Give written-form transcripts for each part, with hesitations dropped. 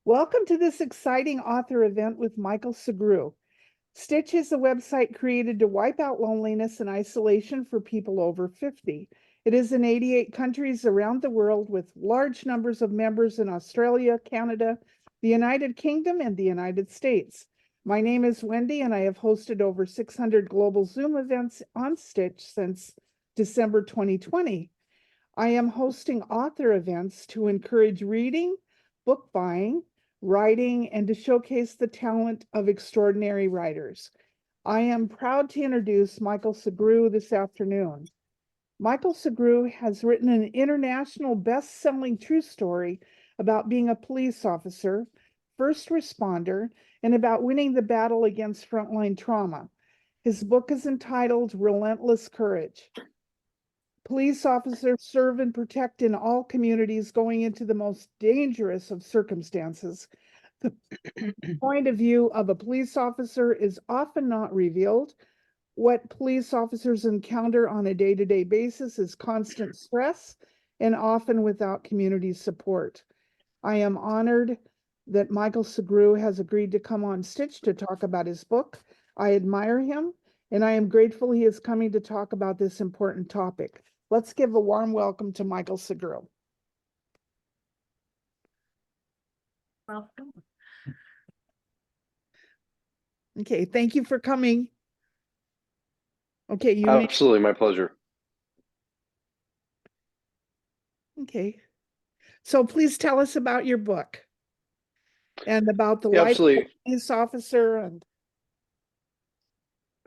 Welcome to this exciting author event with Michael Sugrue. Stitch is a website created to wipe out loneliness and isolation for people over 50. It is in 88 countries around the world with large numbers of members in Australia, Canada, the United Kingdom, and the United States. My name is Wendy, and I have hosted over 600 global Zoom events on Stitch since December 2020. I am hosting author events to encourage reading, book buying, writing, and to showcase the talent of extraordinary writers. I am proud to introduce Michael Sugrue this afternoon. Michael Sugrue has written an international best-selling true story about being a police officer, first responder, and about winning the battle against frontline trauma. His book is entitled Relentless Courage. Police officers serve and protect in all communities going into the most dangerous of circumstances. The point of view of a police officer is often not revealed. What police officers encounter on a day-to-day basis is constant stress and often without community support. I am honored that Michael Sugrue has agreed to come on Stitch to talk about his book. I admire him, and I am grateful he is coming to talk about this important topic. Let's give a warm welcome to Michael Sugrue. Welcome. Okay, thank you for coming. Okay, you Absolutely, my pleasure. Okay. So please tell us about your book and about the Yeah, life of absolutely. a police officer. And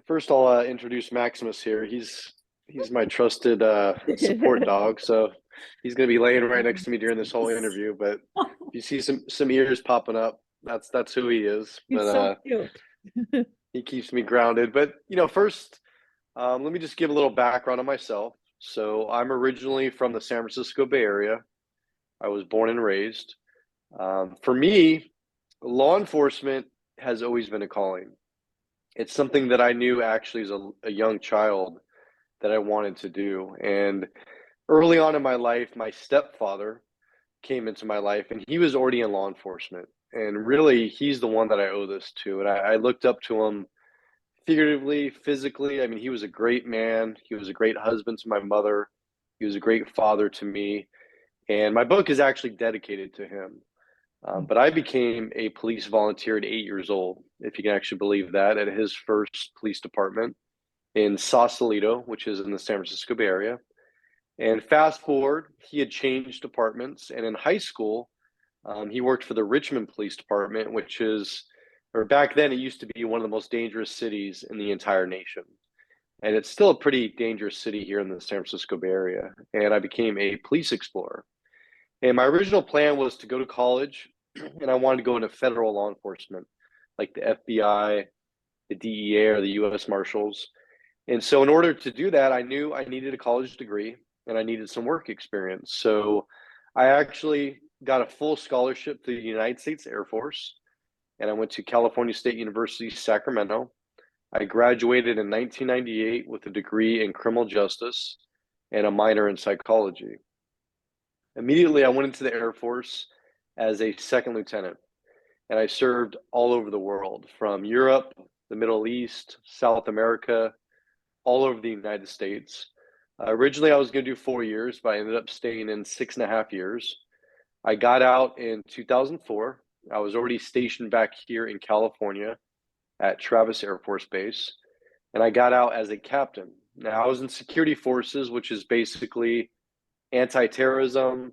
First, I'll introduce Maximus here. He's my trusted support dog, so he's going to be laying right next to me during this whole interview. But if you see some ears popping up, that's who he is. He's But so cute. he keeps me grounded. But first, let me just give a little background on myself. So I'm originally from the San Francisco Bay Area. I was born and raised. For me, law enforcement has always been a calling. It's something that I knew actually as a young child that I wanted to do. And early on in my life, my stepfather came into my life and he was already in law enforcement. And really, he's the one that I owe this to. And I looked up to him figuratively, physically. I mean, he was a great man. He was a great husband to my mother. He was a great father to me. And my book is actually dedicated to him. But I became a police volunteer at 8 years old, if you can actually believe that, at his first police department in Sausalito, which is in the San Francisco Bay Area. And fast forward, he had changed departments. And in high school, he worked for the Richmond Police Department, which is, or back then, it used to be one of the most dangerous cities in the entire nation. And it's still a pretty dangerous city here in the San Francisco Bay Area. And I became a police explorer. And my original plan was to go to college and I wanted to go into federal law enforcement, like the FBI, the DEA, or the US Marshals. And so, in order to do that, I knew I needed a college degree and I needed some work experience. So, I actually got a full scholarship to the United States Air Force and I went to California State University, Sacramento. I graduated in 1998 with a degree in criminal justice and a minor in psychology. Immediately, I went into the Air Force as a second lieutenant, and I served all over the world, from Europe, the Middle East, South America, all over the United States. Originally, I was going to do 4 years, but I ended up staying in 6.5 years. I got out in 2004. I was already stationed back here in California at Travis Air Force Base, and I got out as a captain. Now, I was in security forces, which is basically anti-terrorism,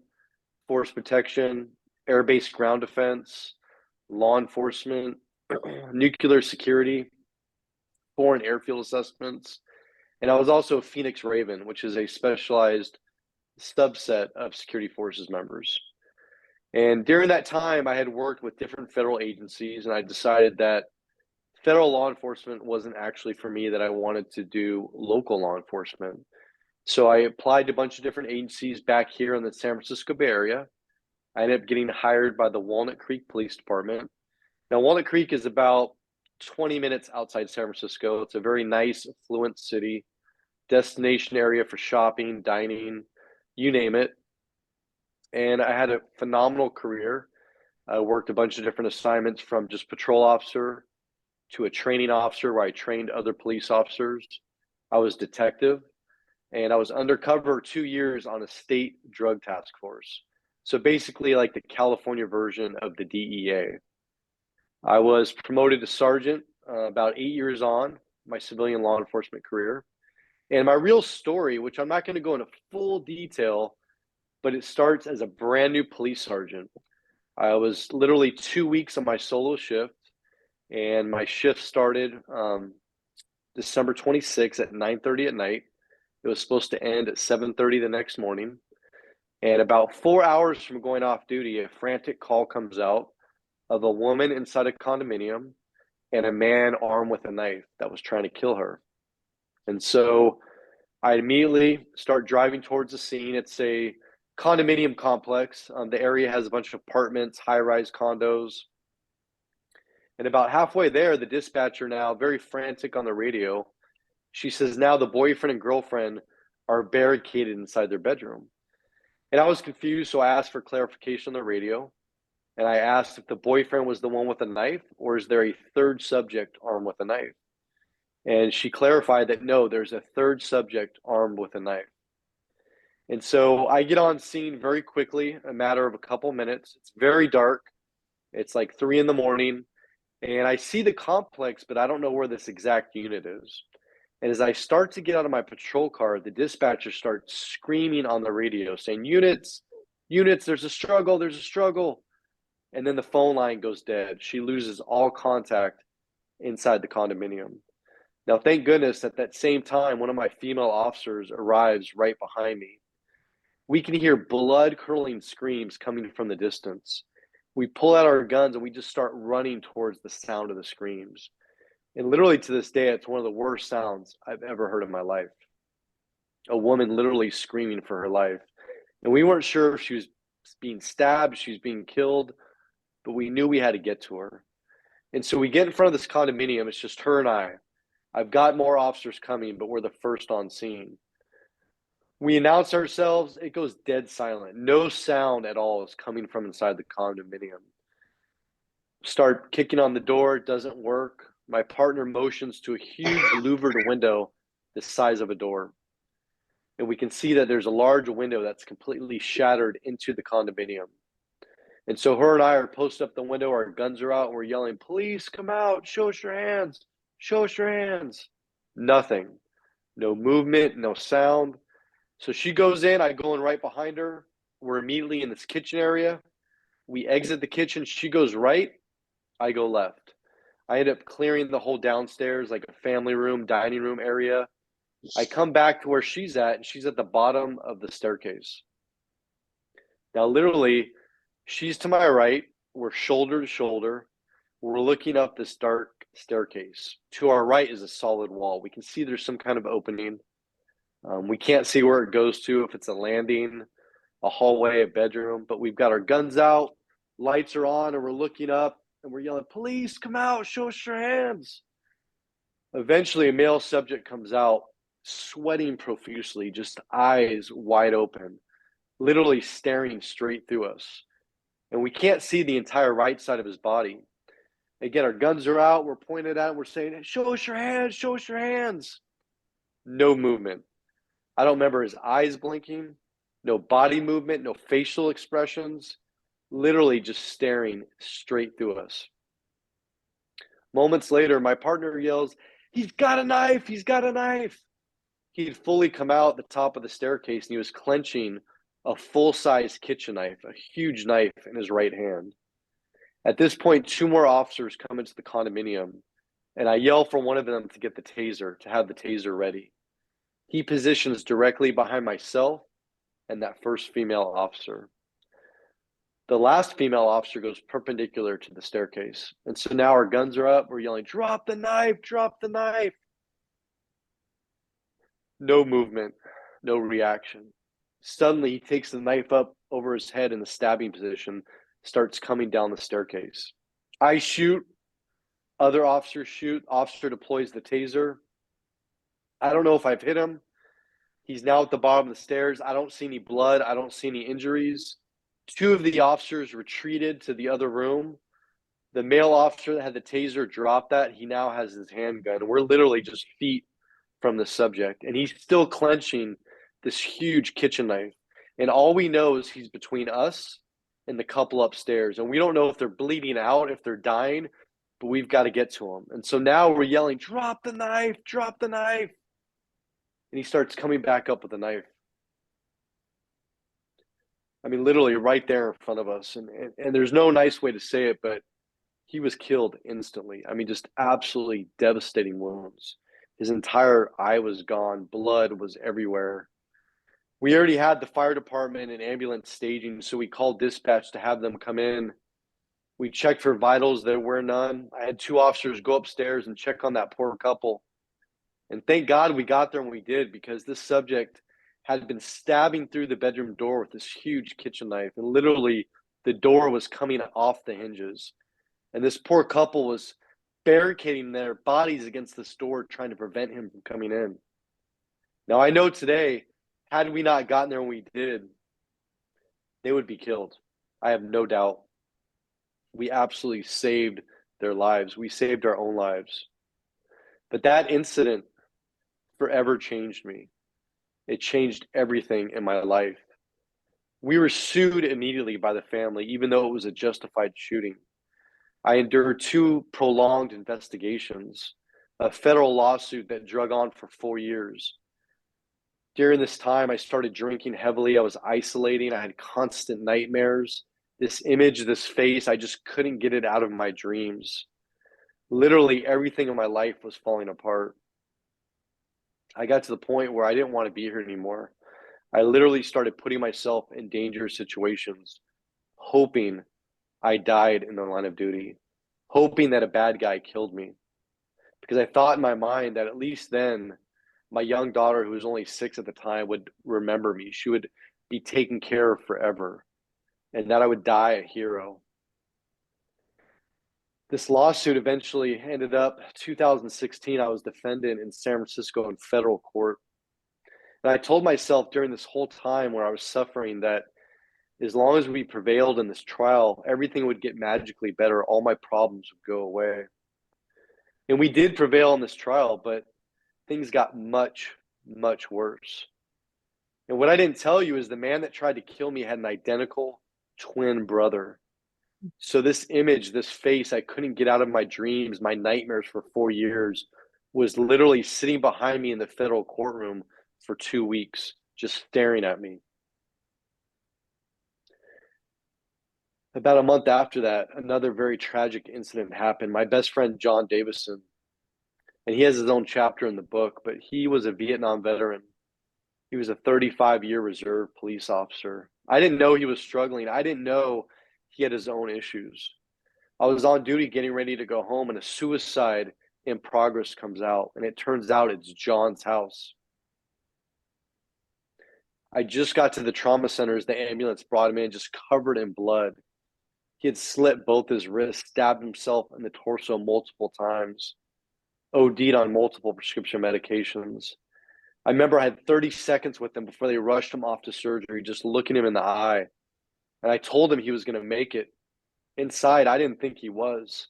force protection, air-based ground defense, law enforcement, nuclear security, foreign airfield assessments. And I was also a Phoenix Raven, which is a specialized subset of security forces members. And during that time, I had worked with different federal agencies, and I decided that federal law enforcement wasn't actually for me, that I wanted to do local law enforcement. So I applied to a bunch of different agencies back here in the San Francisco Bay Area. I ended up getting hired by the Walnut Creek Police Department. Now, Walnut Creek is about 20 minutes outside San Francisco. It's a very nice, affluent city, destination area for shopping, dining, you name it. And I had a phenomenal career. I worked a bunch of different assignments from just patrol officer to a training officer where I trained other police officers. I was detective, and I was undercover 2 years on a state drug task force. So basically, like the California version of the DEA. I was promoted to sergeant about 8 years on my civilian law enforcement career. And my real story, which I'm not going to go into full detail, but it starts as a brand new police sergeant. I was literally 2 weeks on my solo shift, and my shift started December 26th at 9:30 at night. It was supposed to end at 7:30 the next morning. And about 4 hours from going off duty, a frantic call comes out of a woman inside a condominium and a man armed with a knife that was trying to kill her. And so I immediately start driving towards the scene. It's a condominium complex. The area has a bunch of apartments, high-rise condos. And about halfway there, the dispatcher, now very frantic on the radio, she says now the boyfriend and girlfriend are barricaded inside their bedroom. And I was confused, so I asked for clarification on the radio. And I asked if the boyfriend was the one with a knife, or is there a third subject armed with a knife? And she clarified that no, there's a third subject armed with a knife. And so I get on scene very quickly, a matter of a couple minutes. It's very dark. It's like 3 in the morning. And I see the complex, but I don't know where this exact unit is. And as I start to get out of my patrol car, the dispatcher starts screaming on the radio saying, units, there's a struggle, there's a struggle. And then the phone line goes dead. She loses all contact inside the condominium. Now, thank goodness at that same time, one of my female officers arrives right behind me. We can hear blood-curdling screams coming from the distance. We pull out our guns and we just start running towards the sound of the screams. And literally to this day, it's one of the worst sounds I've ever heard in my life. A woman literally screaming for her life. And we weren't sure if she was being stabbed, she was being killed, but we knew we had to get to her. And so we get in front of this condominium. It's just her and I. I've got more officers coming, but we're the first on scene. We announce ourselves. It goes dead silent. No sound at all is coming from inside the condominium. Start kicking on the door. It doesn't work. My partner motions to a huge louvered window the size of a door. And we can see that there's a large window that's completely shattered into the condominium. And so her and I are posted up the window. Our guns are out. And we're yelling, police, come out. Show us your hands. Show us your hands. Nothing. No movement, no sound. So she goes in. I go in right behind her. We're immediately in this kitchen area. We exit the kitchen. She goes right. I go left. I end up clearing the whole downstairs, like a family room, dining room area. I come back to where she's at, and she's at the bottom of the staircase. Now, literally, she's to my right. We're shoulder to shoulder. We're looking up this dark staircase. To our right is a solid wall. We can see there's some kind of opening. We can't see where it goes to, if it's a landing, a hallway, a bedroom, but we've got our guns out, lights are on, and we're looking up, and we're yelling, police, come out, show us your hands. Eventually, a male subject comes out, sweating profusely, just eyes wide open, literally staring straight through us. And we can't see the entire right side of his body. Again, our guns are out, we're pointed at, we're saying, show us your hands, show us your hands. No movement. I don't remember his eyes blinking, no body movement, no facial expressions, literally just staring straight through us. Moments later, my partner yells, he's got a knife, he's got a knife. He'd fully come out the top of the staircase and he was clenching a full-size kitchen knife, a huge knife in his right hand. At this point, 2 more officers come into the condominium, and I yell for one of them to get the taser, to have the taser ready. He positions directly behind myself and that first female officer. The last female officer goes perpendicular to the staircase. And so now our guns are up. We're yelling, drop the knife, drop the knife. No movement, no reaction. Suddenly, he takes the knife up over his head in the stabbing position, starts coming down the staircase. I shoot. Other officers shoot. Officer deploys the taser. I don't know if I've hit him. He's now at the bottom of the stairs. I don't see any blood. I don't see any injuries. Two of the officers retreated to the other room. The male officer that had the taser dropped that. He now has his handgun. We're literally just feet from the subject, and he's still clenching this huge kitchen knife. And all we know is he's between us and the couple upstairs. And we don't know if they're bleeding out, if they're dying, but we've got to get to him. And so now we're yelling, drop the knife, drop the knife. And he starts coming back up with the knife. I mean, literally right there in front of us. And there's no nice way to say it, but he was killed instantly. I mean, just absolutely devastating wounds. His entire eye was gone. Blood was everywhere. We already had the fire department and ambulance staging, so we called dispatch to have them come in. We checked for vitals. There were none. I had two officers go upstairs and check on that poor couple. And thank God we got there when we did, because this subject had been stabbing through the bedroom door with this huge kitchen knife. And literally, the door was coming off the hinges. And this poor couple was barricading their bodies against this door, trying to prevent him from coming in. Now, I know today, had we not gotten there when we did, they would be killed. I have no doubt. We absolutely saved their lives. We saved our own lives. But that incident forever changed me. It changed everything in my life. We were sued immediately by the family, even though it was a justified shooting. I endured two prolonged investigations, a federal lawsuit that drug on for 4 years. During this time, I started drinking heavily. I was isolating. I had constant nightmares. This image, this face, I just couldn't get it out of my dreams. Literally everything in my life was falling apart. I got to the point where I didn't want to be here anymore. I literally started putting myself in dangerous situations, hoping I died in the line of duty, hoping that a bad guy killed me. Because I thought in my mind that at least then my young daughter, who was only 6 at the time, would remember me. She would be taken care of forever, and that I would die a hero. This lawsuit eventually ended up 2016. I was defendant in San Francisco in federal court. And I told myself during this whole time where I was suffering that as long as we prevailed in this trial, everything would get magically better. All my problems would go away. And we did prevail in this trial, but things got much, much worse. And what I didn't tell you is the man that tried to kill me had an identical twin brother. So this image, this face, I couldn't get out of my dreams, my nightmares for 4 years, was literally sitting behind me in the federal courtroom for 2 weeks, just staring at me. About a month after that, another very tragic incident happened. My best friend, John Davison, and he has his own chapter in the book, but he was a Vietnam veteran. He was a 35-year reserve police officer. I didn't know he was struggling. I didn't know he had his own issues. I was on duty getting ready to go home, and a suicide in progress comes out, and it turns out it's John's house. I just got to the trauma center as the ambulance brought him in, just covered in blood. He had slit both his wrists, stabbed himself in the torso multiple times, OD'd on multiple prescription medications. I remember I had 30 seconds with him before they rushed him off to surgery, just looking him in the eye. And I told him he was going to make it. Inside, I didn't think he was.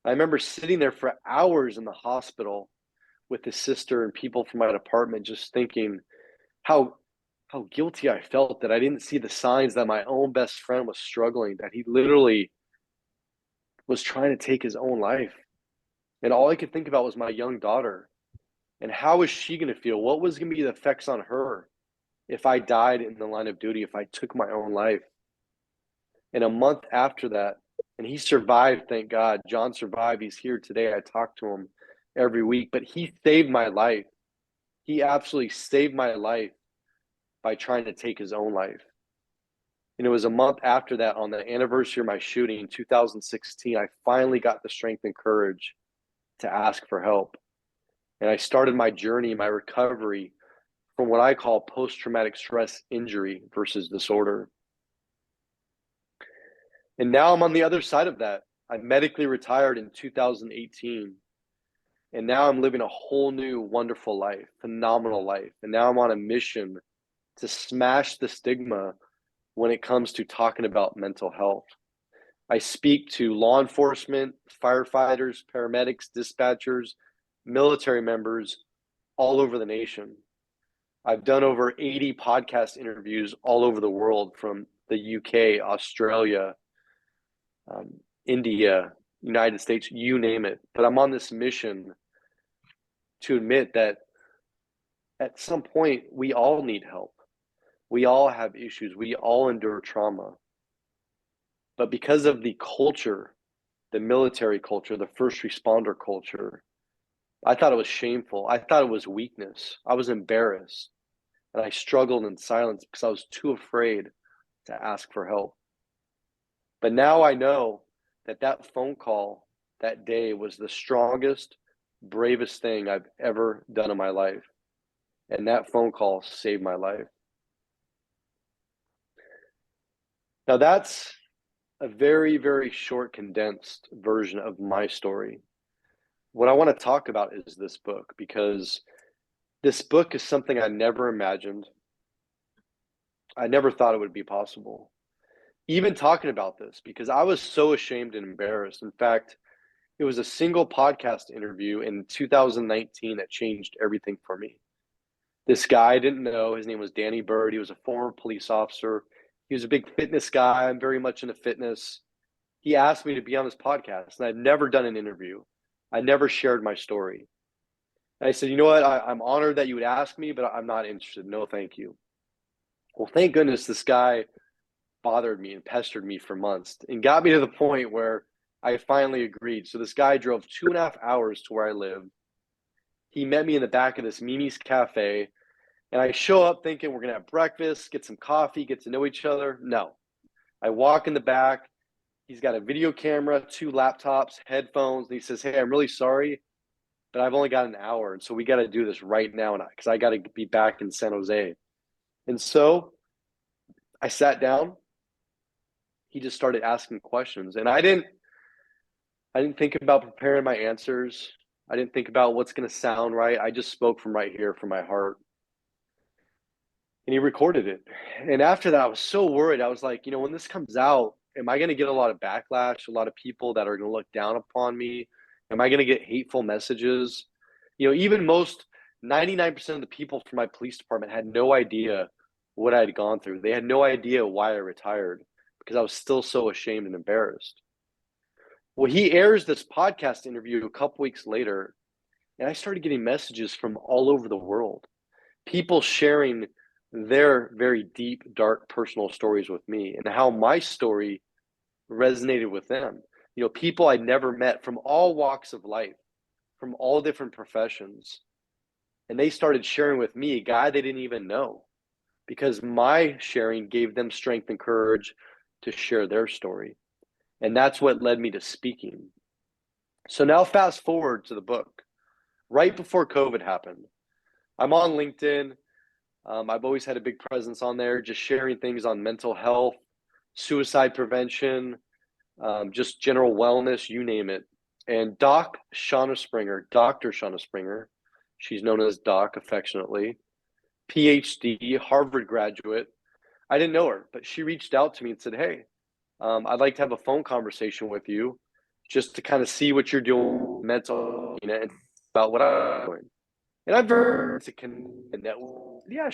I remember sitting there for hours in the hospital with his sister and people from my department, just thinking how guilty I felt that I didn't see the signs that my own best friend was struggling, that he literally was trying to take his own life. And all I could think about was my young daughter. And how was she going to feel? What was going to be the effects on her if I died in the line of duty, if I took my own life? And a month after that, and he survived, thank God. John survived. He's here today. I talk to him every week, but he saved my life. He absolutely saved my life by trying to take his own life. And it was a month after that, on the anniversary of my shooting in 2016, I finally got the strength and courage to ask for help. And I started my journey, my recovery from what I call post-traumatic stress injury versus disorder. And now I'm on the other side of that. I medically retired in 2018. And now I'm living a whole new, wonderful life, phenomenal life. And now I'm on a mission to smash the stigma when it comes to talking about mental health. I speak to law enforcement, firefighters, paramedics, dispatchers, military members all over the nation. I've done over 80 podcast interviews all over the world, from the UK, Australia, India, United States, you name it. But I'm on this mission to admit that at some point we all need help. We all have issues. We all endure trauma. But because of the culture, the military culture, the first responder culture, I thought it was shameful. I thought it was weakness. I was embarrassed. And I struggled in silence because I was too afraid to ask for help. But now I know that that phone call that day was the strongest, bravest thing I've ever done in my life. And that phone call saved my life. Now that's a very, very short, condensed version of my story. What I want to talk about is this book, because this book is something I never imagined. I never thought it would be possible. Even talking about this, because I was so ashamed and embarrassed. In fact, it was a single podcast interview in 2019 that changed everything for me. This guy I didn't know, his name was Danny Bird. He was a former police officer. He was a big fitness guy. I'm very much into fitness. He asked me to be on his podcast, and I'd never done an interview. I never shared my story. And I said, you know what? I'm honored that you would ask me, but I'm not interested. No, thank you. Well, thank goodness this guy bothered me and pestered me for months and got me to the point where I finally agreed. So this guy drove 2.5 hours to where I live. He met me in the back of this Mimi's Cafe, and I show up thinking we're going to have breakfast, get some coffee, get to know each other. No. I walk in the back. He's got a video camera, 2 laptops, headphones, and he says, hey, I'm really sorry, but I've only got an hour, and so we got to do this right now because I got to be back in San Jose. And so I sat down. He just started asking questions, and I didn't think about preparing my answers. I didn't think about what's going to sound right. I just spoke from right here, from my heart. And he recorded it. And after that, I was so worried. I was like, when this comes out, am I going to get a lot of backlash, a lot of people that are going to look down upon me? Am I going to get hateful messages? Even most 99% of the people from my police department had no idea what I had gone through. They had no idea why I retired, because I was still so ashamed and embarrassed. Well, he airs this podcast interview a couple weeks later, and I started getting messages from all over the world. People sharing their very deep, dark, personal stories with me, and how my story resonated with them. People I'd never met from all walks of life, from all different professions. And they started sharing with me, a guy they didn't even know, because my sharing gave them strength and courage to share their story. And that's what led me to speaking. So now fast forward to the book. Right before COVID happened, I'm on LinkedIn. I've always had a big presence on there, just sharing things on mental health, suicide prevention, just general wellness, you name it. And Dr. Shauna Springer, she's known as Doc affectionately, PhD, Harvard graduate. I didn't know her, but she reached out to me and said, hey, I'd like to have a phone conversation with you just to kind of see what you're doing mental, and about what I'm doing. And I've heard to connect and network. Yeah,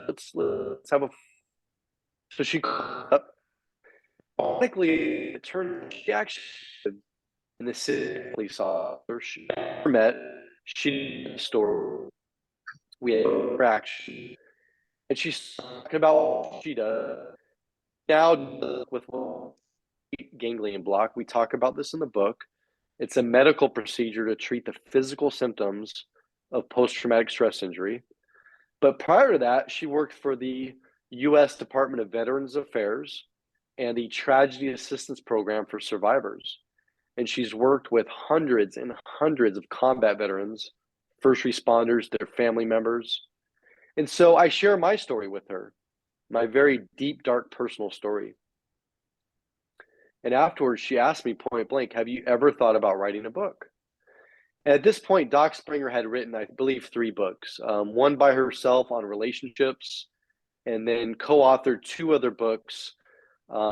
let's have a. So she up. Ironically, it turned she actually in the city police officer she never met. She did a story. We had interaction, and she's talking about what she does now with ganglion block. We talk about this in the book. It's a medical procedure to treat the physical symptoms of post-traumatic stress injury. But prior to that, she worked for the U.S. Department of Veterans Affairs and the Tragedy Assistance Program for Survivors. And she's worked with hundreds and hundreds of combat veterans, first responders, their family members. And so I share my story with her, my very deep, dark personal story. And afterwards, she asked me point blank, have you ever thought about writing a book? And at this point, Doc Springer had written, I believe, 3 books, one by herself on relationships, and then co-authored 2 other books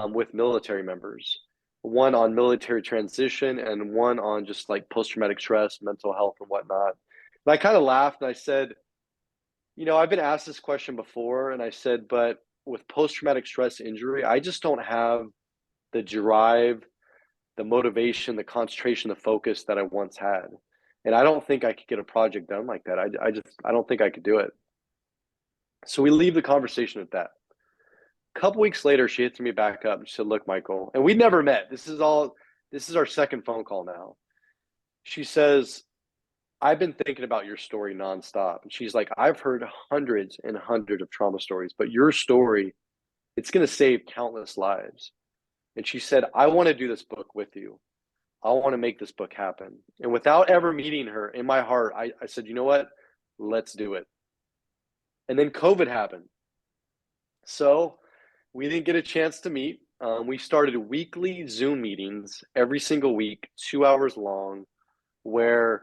with military members, one on military transition and one on just like post-traumatic stress, mental health, and whatnot. And I kind of laughed and I said, I've been asked this question before, and I said, but with post-traumatic stress injury, I just don't have the drive, the motivation, the concentration, the focus that I once had. And I don't think I could get a project done like that. I don't think I could do it. So we leave the conversation at that. A couple weeks later, she hits me back up and she said, look, Michael, and we'd never met. This is our second phone call now. She says, I've been thinking about your story nonstop. And she's like, I've heard hundreds and hundreds of trauma stories, but your story, it's going to save countless lives. And she said, I want to do this book with you. I want to make this book happen. And without ever meeting her, in my heart, I said, you know what? Let's do it. And then COVID happened. So we didn't get a chance to meet. We started weekly Zoom meetings every single week, 2 hours long, where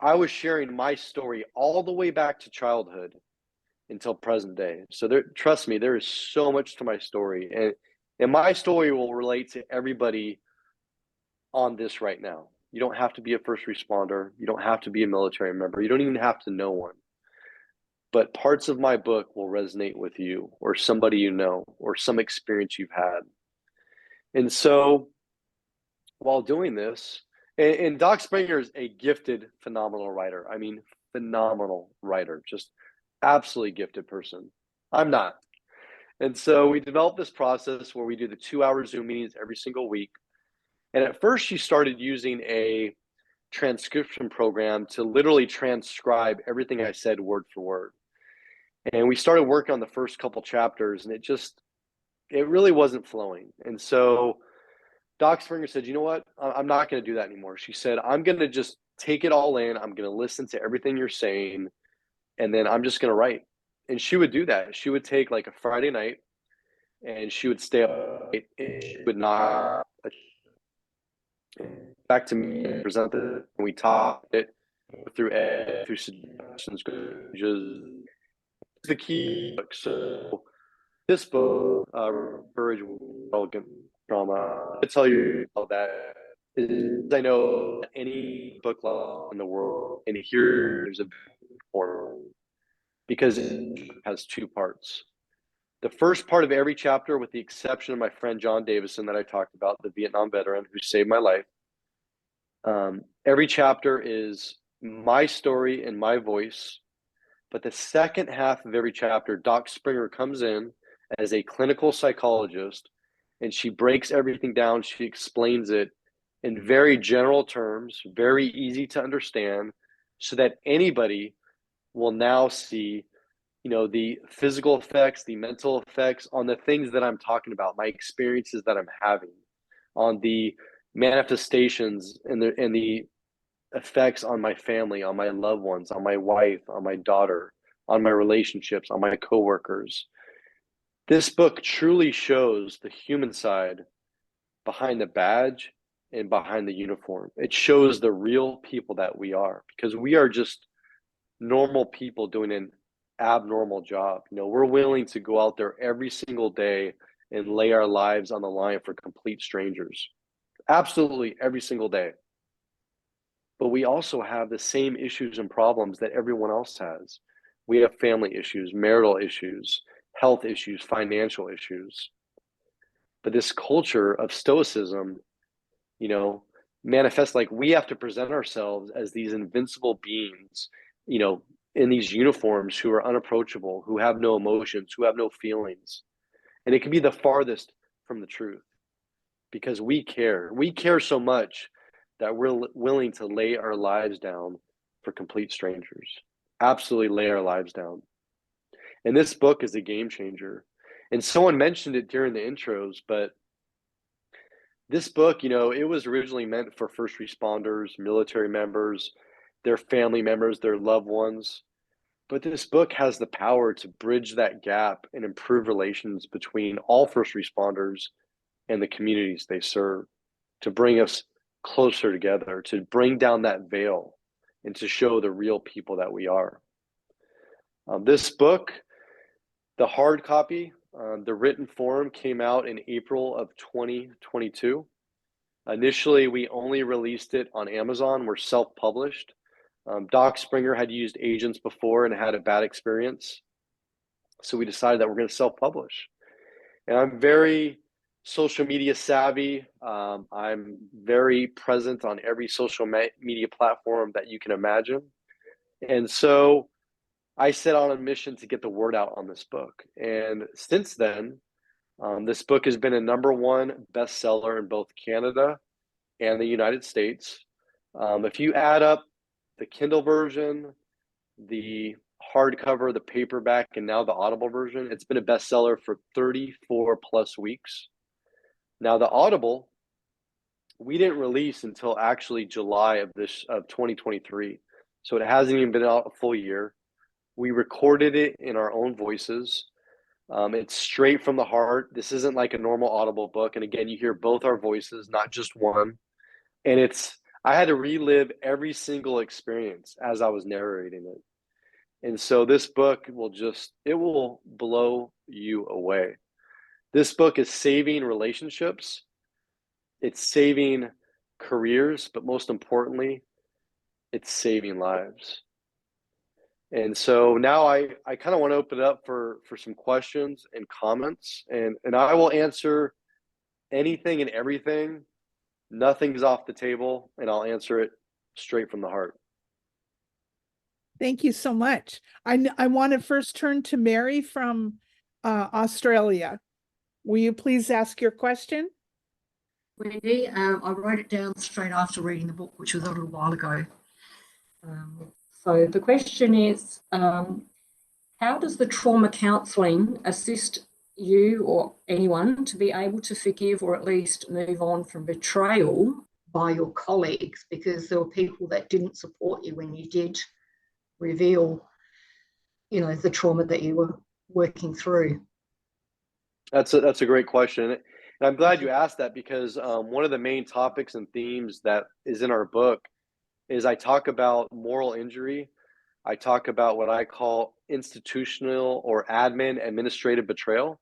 I was sharing my story all the way back to childhood until present day. So trust me, there is so much to my story. And my story will relate to everybody on this right now. You don't have to be a first responder. You don't have to be a military member. You don't even have to know one. But parts of my book will resonate with you or somebody you know or some experience you've had. And so while doing this, and Doc Springer is a gifted, phenomenal writer. I mean, phenomenal writer, just absolutely gifted person. I'm not. And so we developed this process where we do the 2-hour Zoom meetings every single week. And at first she started using a transcription program to literally transcribe everything I said word for word. And we started working on the first couple chapters and it really wasn't flowing. And so Doc Springer said, you know what? I'm not going to do that anymore. She said, I'm going to just take it all in. I'm going to listen to everything you're saying. And then I'm just going to write. And she would do that. She would take like a Friday night and she would stay up late and she would not back to me and present it. And we talked it through suggestions, just the key book. So this book, Courage Elegant Trauma, I tell you all that is I know any book club in the world, and here there's a form because it has 2 parts. The first part of every chapter, with the exception of my friend John Davison that I talked about, the Vietnam veteran who saved my life, every chapter is my story and my voice. But the second half of every chapter, Doc Springer comes in as a clinical psychologist and she breaks everything down. She explains it in very general terms, very easy to understand, so that anybody will now see, the physical effects, the mental effects on the things that I'm talking about, my experiences that I'm having, on the manifestations and the effects on my family, on my loved ones, on my wife, on my daughter, on my relationships, on my coworkers. This book truly shows the human side behind the badge and behind the uniform. It shows the real people that we are, because we are just normal people doing an abnormal job. We're willing to go out there every single day and lay our lives on the line for complete strangers. Absolutely every single day. But we also have the same issues and problems that everyone else has. We have family issues, marital issues, health issues, financial issues. But this culture of stoicism, manifests like we have to present ourselves as these invincible beings, in these uniforms who are unapproachable, who have no emotions, who have no feelings. And it can be the farthest from the truth because we care. We care so much that we're willing to lay our lives down for complete strangers. Absolutely lay our lives down. And this book is a game changer. And someone mentioned it during the intros, but this book, it was originally meant for first responders, military members, their family members, their loved ones. But this book has the power to bridge that gap and improve relations between all first responders and the communities they serve, to bring us closer together, to bring down that veil and to show the real people that we are. This book The hard copy, the written form came out in April of 2022. Initially, we only released it on Amazon. We're self-published. Doc Springer had used agents before and had a bad experience. So we decided that we're going to self-publish. And I'm very social media savvy. I'm very present on every social media platform that you can imagine. And so I set on a mission to get the word out on this book. And since then, this book has been a #1 bestseller in both Canada and the United States. If you add up the Kindle version, the hardcover, the paperback, and now the Audible version, it's been a bestseller for 34 plus weeks. Now, the Audible, we didn't release until actually July of 2023. So it hasn't even been out a full year. We recorded it in our own voices. It's straight from the heart. This isn't like a normal Audible book. And again, you hear both our voices, not just one. And I had to relive every single experience as I was narrating it. And so this book it will blow you away. This book is saving relationships. It's saving careers, but most importantly, it's saving lives. And so now I kind of want to open it up for some questions and comments, and I will answer anything and everything. Nothing's off the table, and I'll answer it straight from the heart. Thank you so much. I want to first turn to Mary from Australia. Will you please ask your question? Wendy, I wrote it down straight after reading the book, which was a little while ago. So the question is, how does the trauma counselling assist you or anyone to be able to forgive or at least move on from betrayal by your colleagues? Because there were people that didn't support you when you did reveal, the trauma that you were working through. That's a great question. And I'm glad you asked that, because one of the main topics and themes that is in our book is I talk about moral injury. I talk about what I call institutional or administrative betrayal.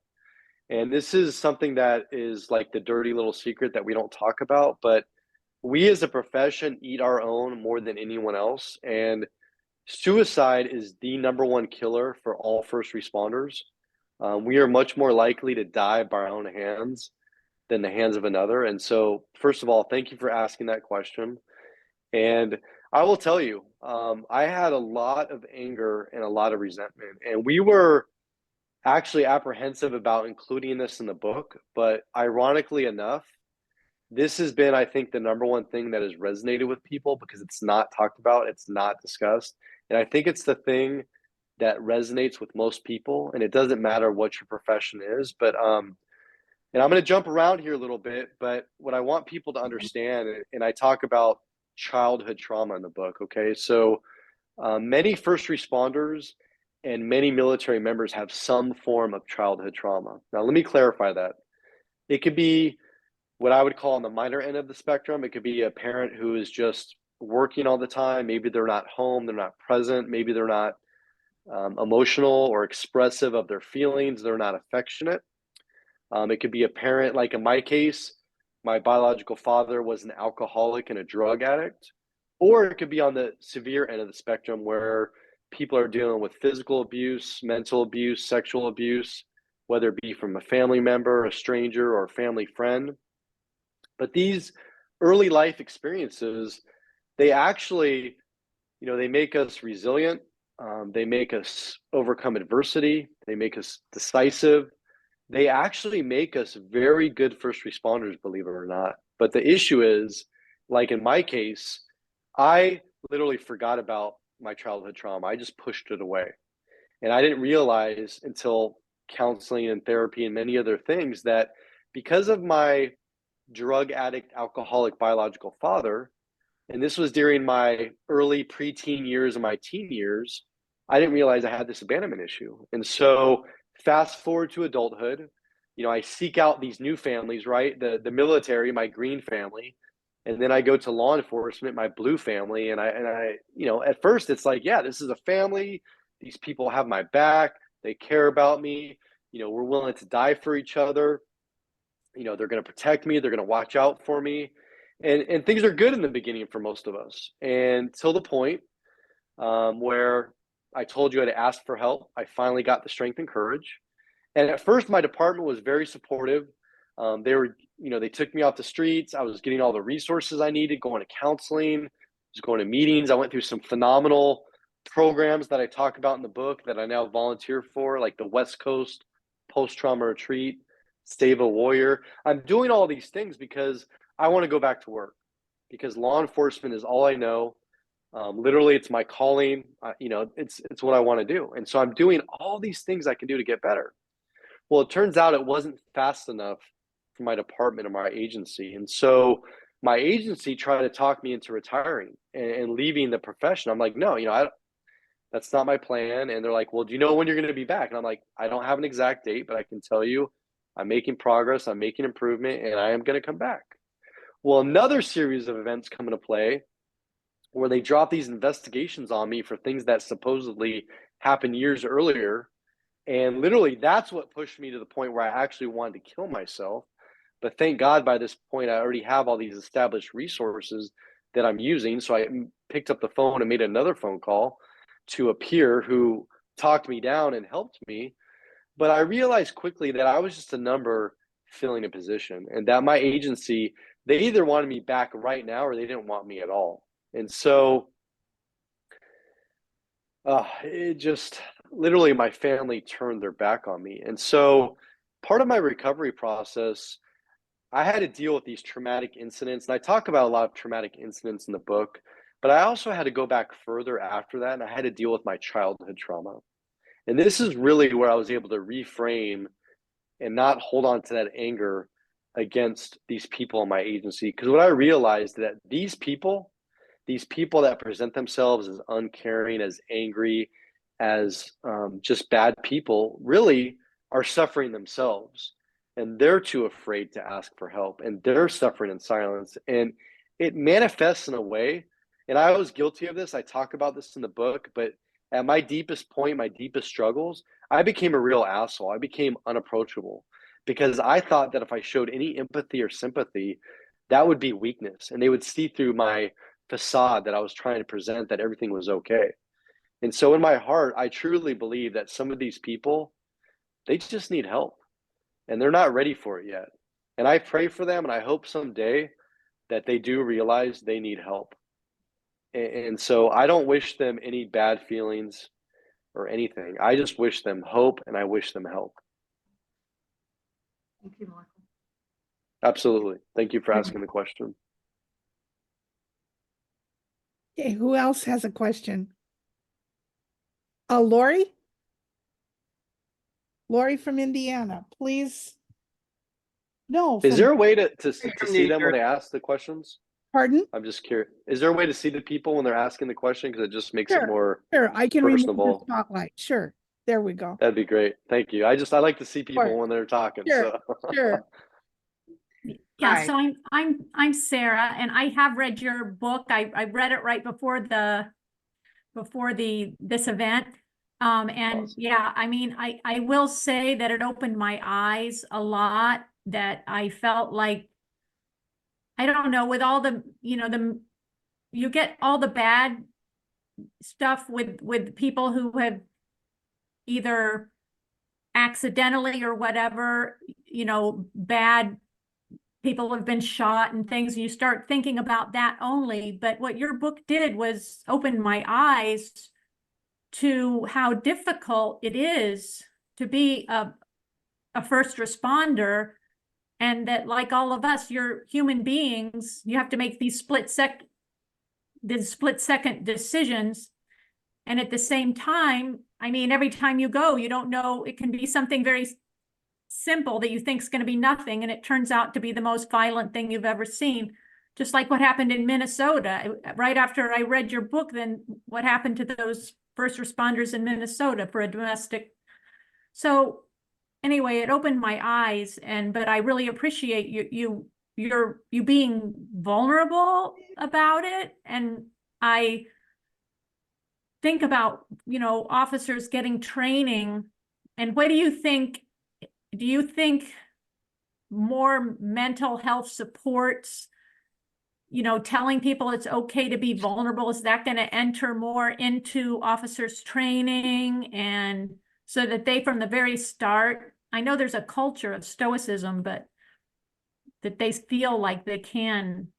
And this is something that is like the dirty little secret that we don't talk about, but we as a profession eat our own more than anyone else. And suicide is the #1 killer for all first responders. We are much more likely to die by our own hands than the hands of another. And so, first of all, thank you for asking that question. And I will tell you, I had a lot of anger and a lot of resentment, and we were actually apprehensive about including this in the book. But ironically enough, this has been, I think, the #1 thing that has resonated with people, because it's not talked about, it's not discussed. And I think it's the thing that resonates with most people, and it doesn't matter what your profession is. But and I'm going to jump around here a little bit, but what I want people to understand, and I talk about childhood trauma in the book, okay? So many first responders and many military members have some form of childhood trauma. Now, let me clarify that. It could be what I would call on the minor end of the spectrum. It could be a parent who is just working all the time. Maybe they're not home, they're not present, maybe they're not emotional or expressive of their feelings, they're not affectionate. It could be a parent, like in my case, my biological father was an alcoholic and a drug addict. Or it could be on the severe end of the spectrum, where people are dealing with physical abuse, mental abuse, sexual abuse, whether it be from a family member, a stranger, or a family friend. But these early life experiences, they actually, they make us resilient. They make us overcome adversity. They make us decisive. They actually make us very good first responders, believe it or not. But the issue is, like in my case, I literally forgot about my childhood trauma. I just pushed it away. And I didn't realize until counseling and therapy and many other things that because of my drug addict, alcoholic biological father, and this was during my early preteen years and my teen years, I didn't realize I had this abandonment issue. And so fast forward to adulthood, I seek out these new families, right? The military, my green family, and then I go to law enforcement, my blue family, and I at first it's like, yeah, this is a family. These people have my back. They care about me. We're willing to die for each other. They're going to protect me. They're going to watch out for me. And things are good in the beginning for most of us. And till the point where I told you I had to ask for help, I finally got the strength and courage. And at first, my department was very supportive. They took me off the streets. I was getting all the resources I needed, going to counseling, was going to meetings. I went through some phenomenal programs that I talk about in the book that I now volunteer for, like the West Coast Post-Trauma Retreat, Save a Warrior. I'm doing all these things because I want to go back to work, because law enforcement is all I know. Literally, it's my calling. It's what I want to do. And so I'm doing all these things I can do to get better. Well, it turns out it wasn't fast enough for my department or my agency. And so my agency tried to talk me into retiring and leaving the profession. I'm like, no, that's not my plan. And they're like, well, do you know when you're going to be back? And I'm like, I don't have an exact date, but I can tell you I'm making progress, I'm making improvement, and I am going to come back. Well, another series of events come into play where they drop these investigations on me for things that supposedly happened years earlier. And literally, that's what pushed me to the point where I actually wanted to kill myself. But thank God by this point, I already have all these established resources that I'm using. So I picked up the phone and made another phone call to a peer who talked me down and helped me. But I realized quickly that I was just a number filling a position, and that my agency, they either wanted me back right now or they didn't want me at all. And so it just literally, my family turned their back on me. And so part of my recovery process, I had to deal with these traumatic incidents. And I talk about a lot of traumatic incidents in the book, but I also had to go back further after that. And I had to deal with my childhood trauma. And this is really where I was able to reframe and not hold on to that anger against these people in my agency. Because what I realized that these people that present themselves as uncaring, as angry, as just bad people, really are suffering themselves. And they're too afraid to ask for help. And they're suffering in silence. And it manifests in a way, and I was guilty of this. I talk about this in the book, but at my deepest point, my deepest struggles, I became a real asshole. I became unapproachable because I thought that if I showed any empathy or sympathy, that would be weakness. And they would see through my facade that I was trying to present that everything was okay. And so in my heart, I truly believe that some of these people, they just need help and they're not ready for it yet. And I pray for them, and I hope someday that they do realize they need help. And so I don't wish them any bad feelings or anything. I just wish them hope, and I wish them help. Thank you, Michael. Absolutely. Thank you for asking the question. Okay, who else has a question? Lori? Lori from Indiana, please. No. Is there a way to from see New them when Jersey. they ask the questions? Pardon? I'm just curious. Is there a way to see the people when they're asking the question? Because it just makes Sure. it more Sure, I can remove the personable. spotlight. Sure. There we go. That'd be great. Thank you. I like to see people Sure. when they're talking. Sure. So Sure. Yeah, Hi. so I'm Sarah, and I have read your book. I read it right before this event. And Awesome. yeah, I mean, I will say that it opened my eyes a lot, that I felt like, I don't know, with all the, you get all the bad stuff with people who have either accidentally or whatever, bad people have been shot and things, and you start thinking about that only. But what your book did was open my eyes to how difficult it is to be a first responder, and that, like all of us, you're human beings. You have to make these split second decisions. And at the same time, I mean, every time you go, you don't know, it can be something very simple that you think is going to be nothing, and it turns out to be the most violent thing you've ever seen. Just like what happened in Minnesota. Right after I read your book, then what happened to those first responders in Minnesota for a domestic. So anyway, it opened my eyes, but I really appreciate you being vulnerable about it. And I think about, officers getting training And what do you think? Do you think more mental health supports, telling people it's okay to be vulnerable, is that going to enter more into officers' training, and so that they, from the very start, I know there's a culture of stoicism, but that they feel like they can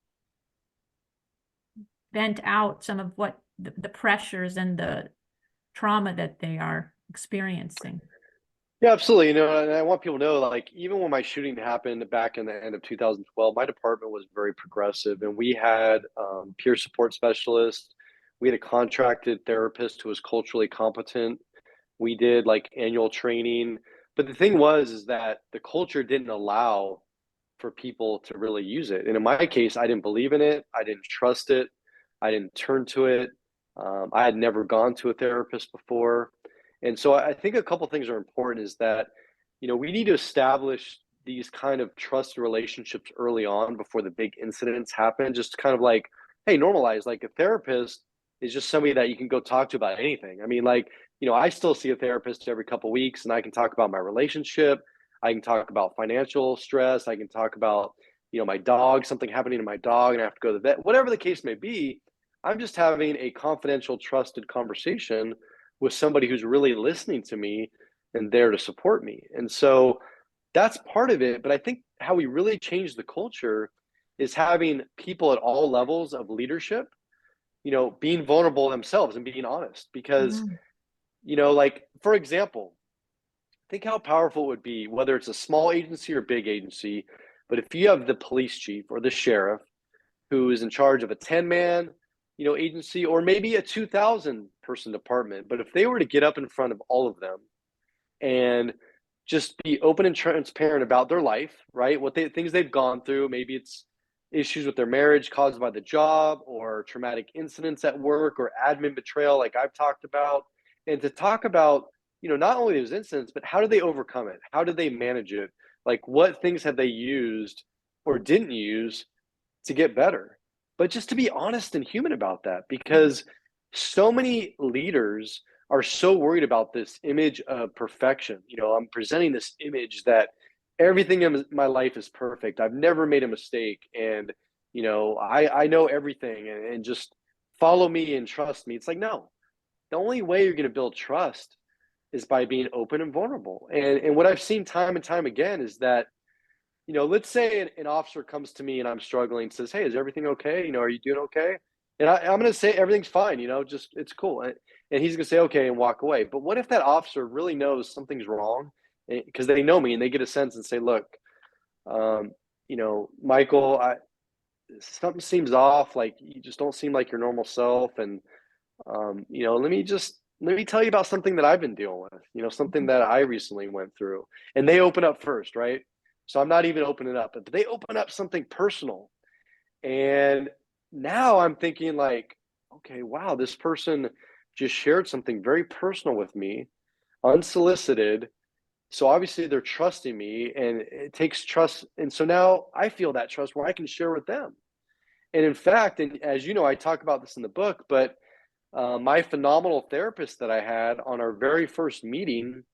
vent out some of what the pressures and the trauma that they are experiencing? Yeah, absolutely. And I want people to know, like, even when my shooting happened back in the end of 2012, my department was very progressive, and we had peer support specialists. We had a contracted therapist who was culturally competent. We did like annual training. But the thing was, is that the culture didn't allow for people to really use it. And in my case, I didn't believe in it. I didn't trust it. I didn't turn to it. I had never gone to a therapist before. And so I think a couple things are important is that, we need to establish these kind of trusted relationships early on before the big incidents happen. Just kind of like, hey, normalize, like a therapist is just somebody that you can go talk to about anything. I mean, like, I still see a therapist every couple of weeks, and I can talk about my relationship. I can talk about financial stress. I can talk about, my dog, something happening to my dog, and I have to go to the vet. Whatever the case may be, I'm just having a confidential, trusted conversation with somebody who's really listening to me and there to support me. And so that's part of it. But I think how we really change the culture is having people at all levels of leadership, being vulnerable themselves and being honest. Because, Mhm. like, for example, think how powerful it would be, whether it's a small agency or big agency, but if you have the police chief or the sheriff who is in charge of a 10-man, agency, or maybe a 2,000 person department, but if they were to get up in front of all of them and just be open and transparent about their life, right? Things they've gone through. Maybe it's issues with their marriage caused by the job, or traumatic incidents at work, or admin betrayal, like I've talked about. And to talk about, not only those incidents, but how do they overcome it? How do they manage it? Like, what things have they used or didn't use to get better? But just to be honest and human about that, because so many leaders are so worried about this image of perfection. I'm presenting this image that everything in my life is perfect. I've never made a mistake. And, I know everything, and just follow me and trust me. It's like, no, the only way you're going to build trust is by being open and vulnerable. And what I've seen time and time again is that, let's say an officer comes to me and I'm struggling and says, hey, is everything okay? Are you doing okay? And I'm going to say everything's fine, just it's cool. And he's going to say, okay, and walk away. But what if that officer really knows something's wrong? Because they know me and they get a sense and say, look, Michael, something seems off. Like, you just don't seem like your normal self. And, let me tell you about something that I've been dealing with, something that I recently went through. And they open up first, right? So I'm not even opening up, but they open up something personal. And now I'm thinking, like, okay, wow, this person just shared something very personal with me, unsolicited. So obviously they're trusting me, and it takes trust. And so now I feel that trust where I can share with them. And in fact, and as you know, I talk about this in the book, but my phenomenal therapist that I had on our very first meeting,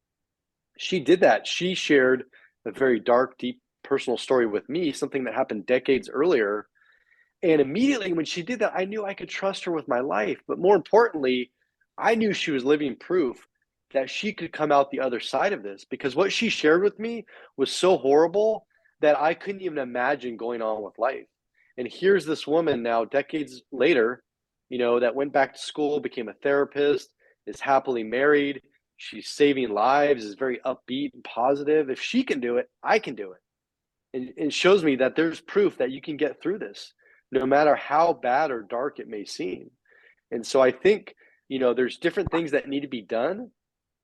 she did that. She shared a very dark, deep personal story with me, something that happened decades earlier. And immediately when she did that, I knew I could trust her with my life. But more importantly, I knew she was living proof that she could come out the other side of this, because what she shared with me was so horrible that I couldn't even imagine going on with life. And here's this woman now, decades later, that went back to school, became a therapist, is happily married. She's saving lives, is very upbeat and positive. If she can do it, I can do it. And it shows me that there's proof that you can get through this, no matter how bad or dark it may seem. And so I think, there's different things that need to be done.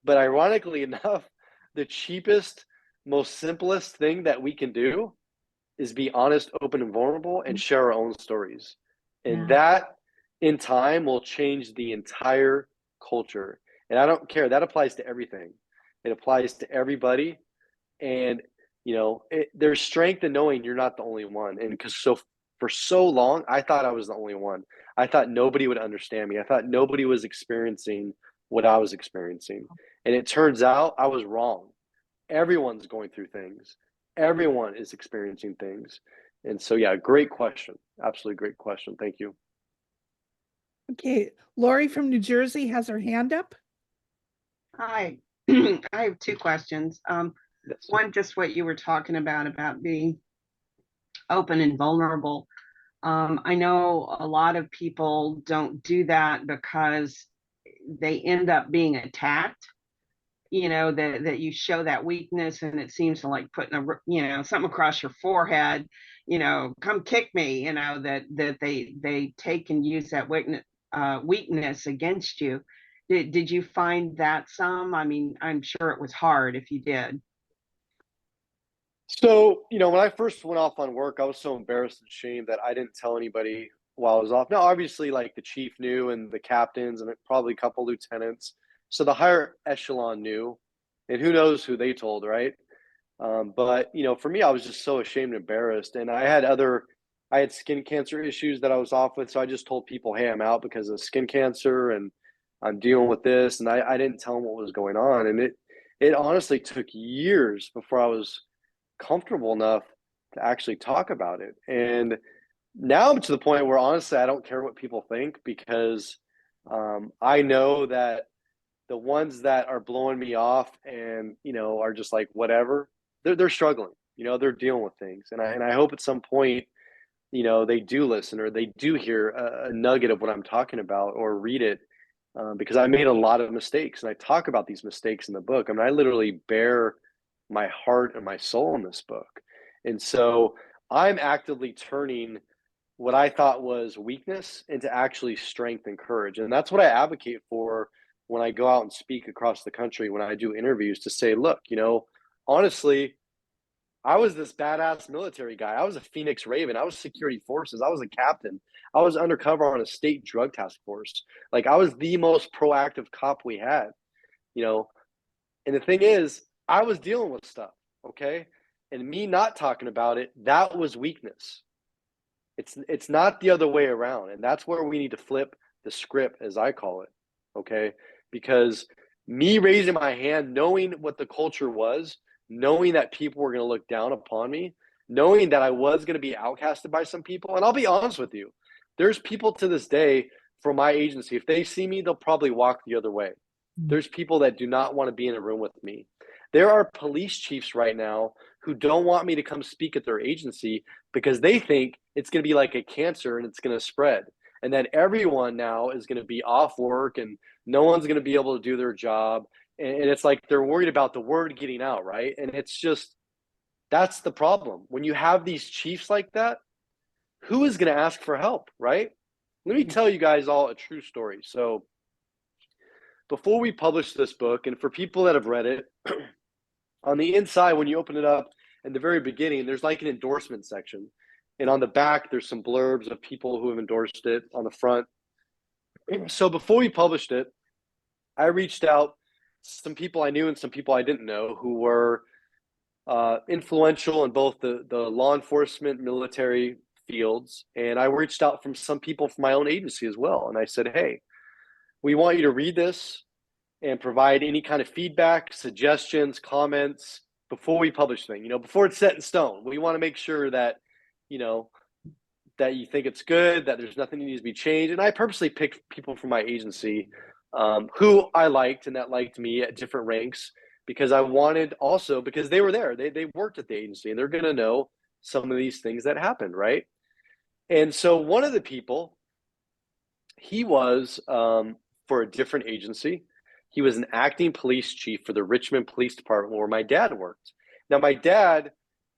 But ironically enough, the cheapest, most simplest thing that we can do is be honest, open, and vulnerable, and share our own stories. And Yeah. that in time will change the entire culture. And I don't care, that applies to everything. It applies to everybody. And there's strength in knowing you're not the only one. And because for so long, I thought I was the only one. I thought nobody would understand me. I thought nobody was experiencing what I was experiencing. And it turns out I was wrong. Everyone's going through things. Everyone is experiencing things. And so, yeah, great question. Absolutely great question. Thank you. Okay, Lori from New Jersey has her hand up. Hi, I have two questions. Yes. One, just what you were talking about being open and vulnerable. I know a lot of people don't do that because they end up being attacked. You know, that you show that weakness, and it seems to like putting something across your forehead. Come kick me. That they take and use that weakness against you. Did you find that some? I mean, I'm sure it was hard if you did. So, when I first went off on work, I was so embarrassed and ashamed that I didn't tell anybody while I was off. Now, obviously, like the chief knew and the captains and probably a couple lieutenants. So the higher echelon knew, and who knows who they told, right? But, for me, I was just so ashamed and embarrassed. And I had skin cancer issues that I was off with. So I just told people, hey, I'm out because of skin cancer and I'm dealing with this. And I didn't tell them what was going on. And it honestly took years before I was comfortable enough to actually talk about it. And now I'm to the point where honestly, I don't care what people think because I know that the ones that are blowing me off and, are just like, whatever, they're struggling, they're dealing with things. And I hope at some point, they do listen or they do hear a nugget of what I'm talking about or read it. Because I made a lot of mistakes and I talk about these mistakes in the book. I mean, I literally bear my heart and my soul in this book. And so I'm actively turning what I thought was weakness into actually strength and courage. And that's what I advocate for when I go out and speak across the country, when I do interviews to say, look, honestly, I was this badass military guy. I was a Phoenix Raven. I was security forces. I was a captain. I was undercover on a state drug task force. Like I was the most proactive cop we had, and the thing is, I was dealing with stuff, okay? And me not talking about it, that was weakness. It's not the other way around. And that's where we need to flip the script, as I call it, okay? Because me raising my hand, knowing what the culture was, knowing that people were going to look down upon me, knowing that I was going to be outcasted by some people. And I'll be honest with you, there's people to this day from my agency, if they see me, they'll probably walk the other way. There's people that do not want to be in a room with me. There are police chiefs right now who don't want me to come speak at their agency because they think it's going to be like a cancer and it's going to spread. And that everyone now is going to be off work and no one's going to be able to do their job. And it's like they're worried about the word getting out, right? And it's just, that's the problem. When you have these chiefs like that, who is going to ask for help, right? Let me tell you guys all a true story. So before we published this book, and for people that have read it, on the inside, when you open it up in the very beginning, there's like an endorsement section. And on the back, there's some blurbs of people who have endorsed it on the front. So before we published it, I reached out some people I knew and some people I didn't know who were influential in both the law enforcement, military fields. And I reached out from some people from my own agency as well. And I said, hey, we want you to read this and provide any kind of feedback, suggestions, comments before we publish things, before it's set in stone. We want to make sure that, that you think it's good, that there's nothing that needs to be changed. And I purposely picked people from my agency who I liked and that liked me at different ranks because I wanted also, because they were there, they worked at the agency and they're going to know some of these things that happened, right? And so one of the people, he was for a different agency. He was an acting police chief for the Richmond Police Department where my dad worked. Now, my dad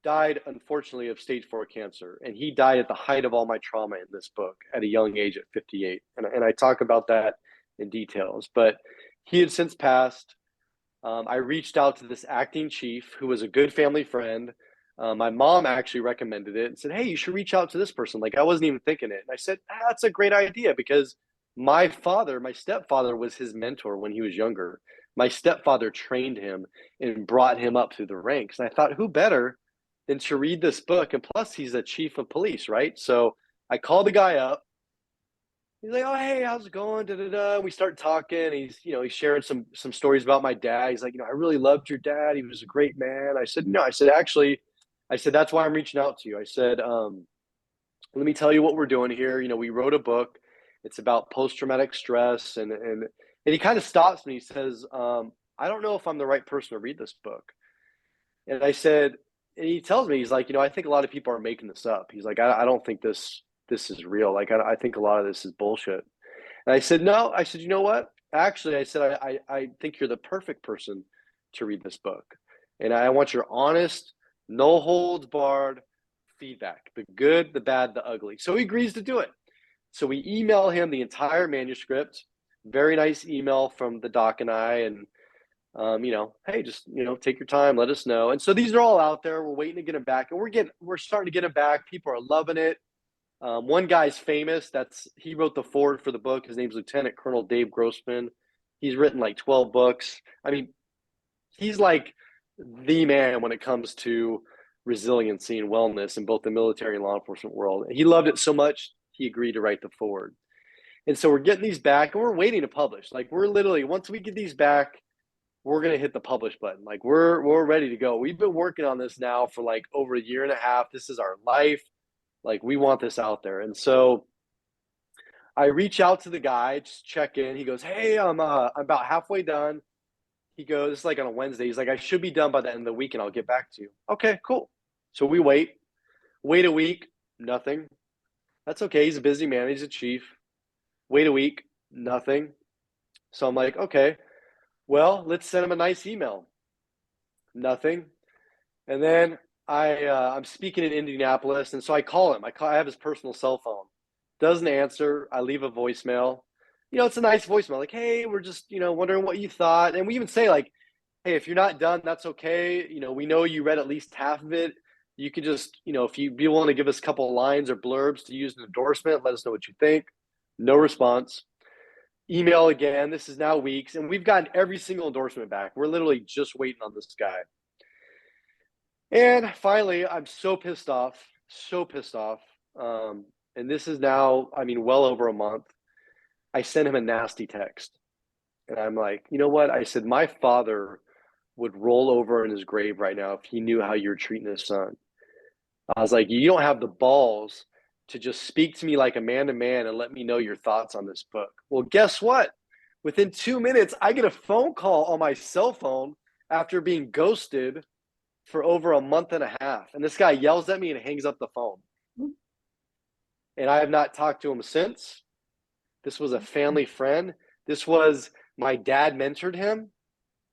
died, unfortunately, of stage 4 cancer, and he died at the height of all my trauma in this book at a young age at 58. And I talk about that in details, but he had since passed. I reached out to this acting chief who was a good family friend. My mom actually recommended it and said, hey, you should reach out to this person. Like I wasn't even thinking it. And I said, that's a great idea because my stepfather was his mentor when he was younger. My stepfather trained him and brought him up through the ranks. And I thought, who better than to read this book? And plus he's a chief of police, right? So I called the guy up He's like, oh, hey, how's it going? Da, da, da. We start talking. He's sharing some stories about my dad. He's like, I really loved your dad. He was a great man. I said, no, I said, actually, that's why I'm reaching out to you. I said, let me tell you what we're doing here. We wrote a book. It's about post-traumatic stress. And he kind of stops me. He says, I don't know if I'm the right person to read this book. And I said, and he tells me, he's like, I think a lot of people are making this up. He's like, I don't think this is real. Like, I think a lot of this is bullshit. And I said, no. I said, you know what? Actually, I said, I think you're the perfect person to read this book. And I want your honest, no holds barred feedback, the good, the bad, the ugly. So he agrees to do it. So we email him the entire manuscript. Very nice email from the doc and I. And hey, just, take your time, let us know. And so these are all out there. We're waiting to get them back, and we're starting to get them back. People are loving it. One guy's famous. He wrote the foreword for the book. His name's Lieutenant Colonel Dave Grossman. He's written like 12 books. I mean, he's like the man when it comes to resiliency and wellness in both the military and law enforcement world. He loved it so much, he agreed to write the foreword. And so we're getting these back, and we're waiting to publish. Like, we're literally, once we get these back, we're going to hit the publish button. Like, we're ready to go. We've been working on this now for like over a year and a half. This is our life. Like, we want this out there. And so I reach out to the guy, just check in. He goes, hey, I'm about halfway done. He goes, it's like on a Wednesday. He's like, I should be done by the end of the week and I'll get back to you. Okay, cool. So we wait a week, nothing. That's okay. He's a busy man. He's a chief. Wait a week, nothing. So I'm like, okay, well, let's send him a nice email. Nothing. And then I'm speaking in Indianapolis, and so I call him. I have his personal cell phone. Doesn't answer. I leave a voicemail. It's a nice voicemail. Like, hey, we're just, wondering what you thought. And we even say like, hey, if you're not done, that's okay. We know you read at least half of it. You can just, if you be willing to give us a couple of lines or blurbs to use an endorsement, let us know what you think. No response. Email again. This is now weeks, and we've gotten every single endorsement back. We're literally just waiting on this guy. And finally, I'm so pissed off. And this is now, well over a month. I sent him a nasty text. And I'm like, you know what? I said, my father would roll over in his grave right now if he knew how you're treating his son. I was like, you don't have the balls to just speak to me like a man to man and let me know your thoughts on this book. Well, guess what? Within 2 minutes, I get a phone call on my cell phone after being ghosted for over a month and a half. And this guy yells at me and hangs up the phone. And I have not talked to him since. This was a family friend. This was, my dad mentored him.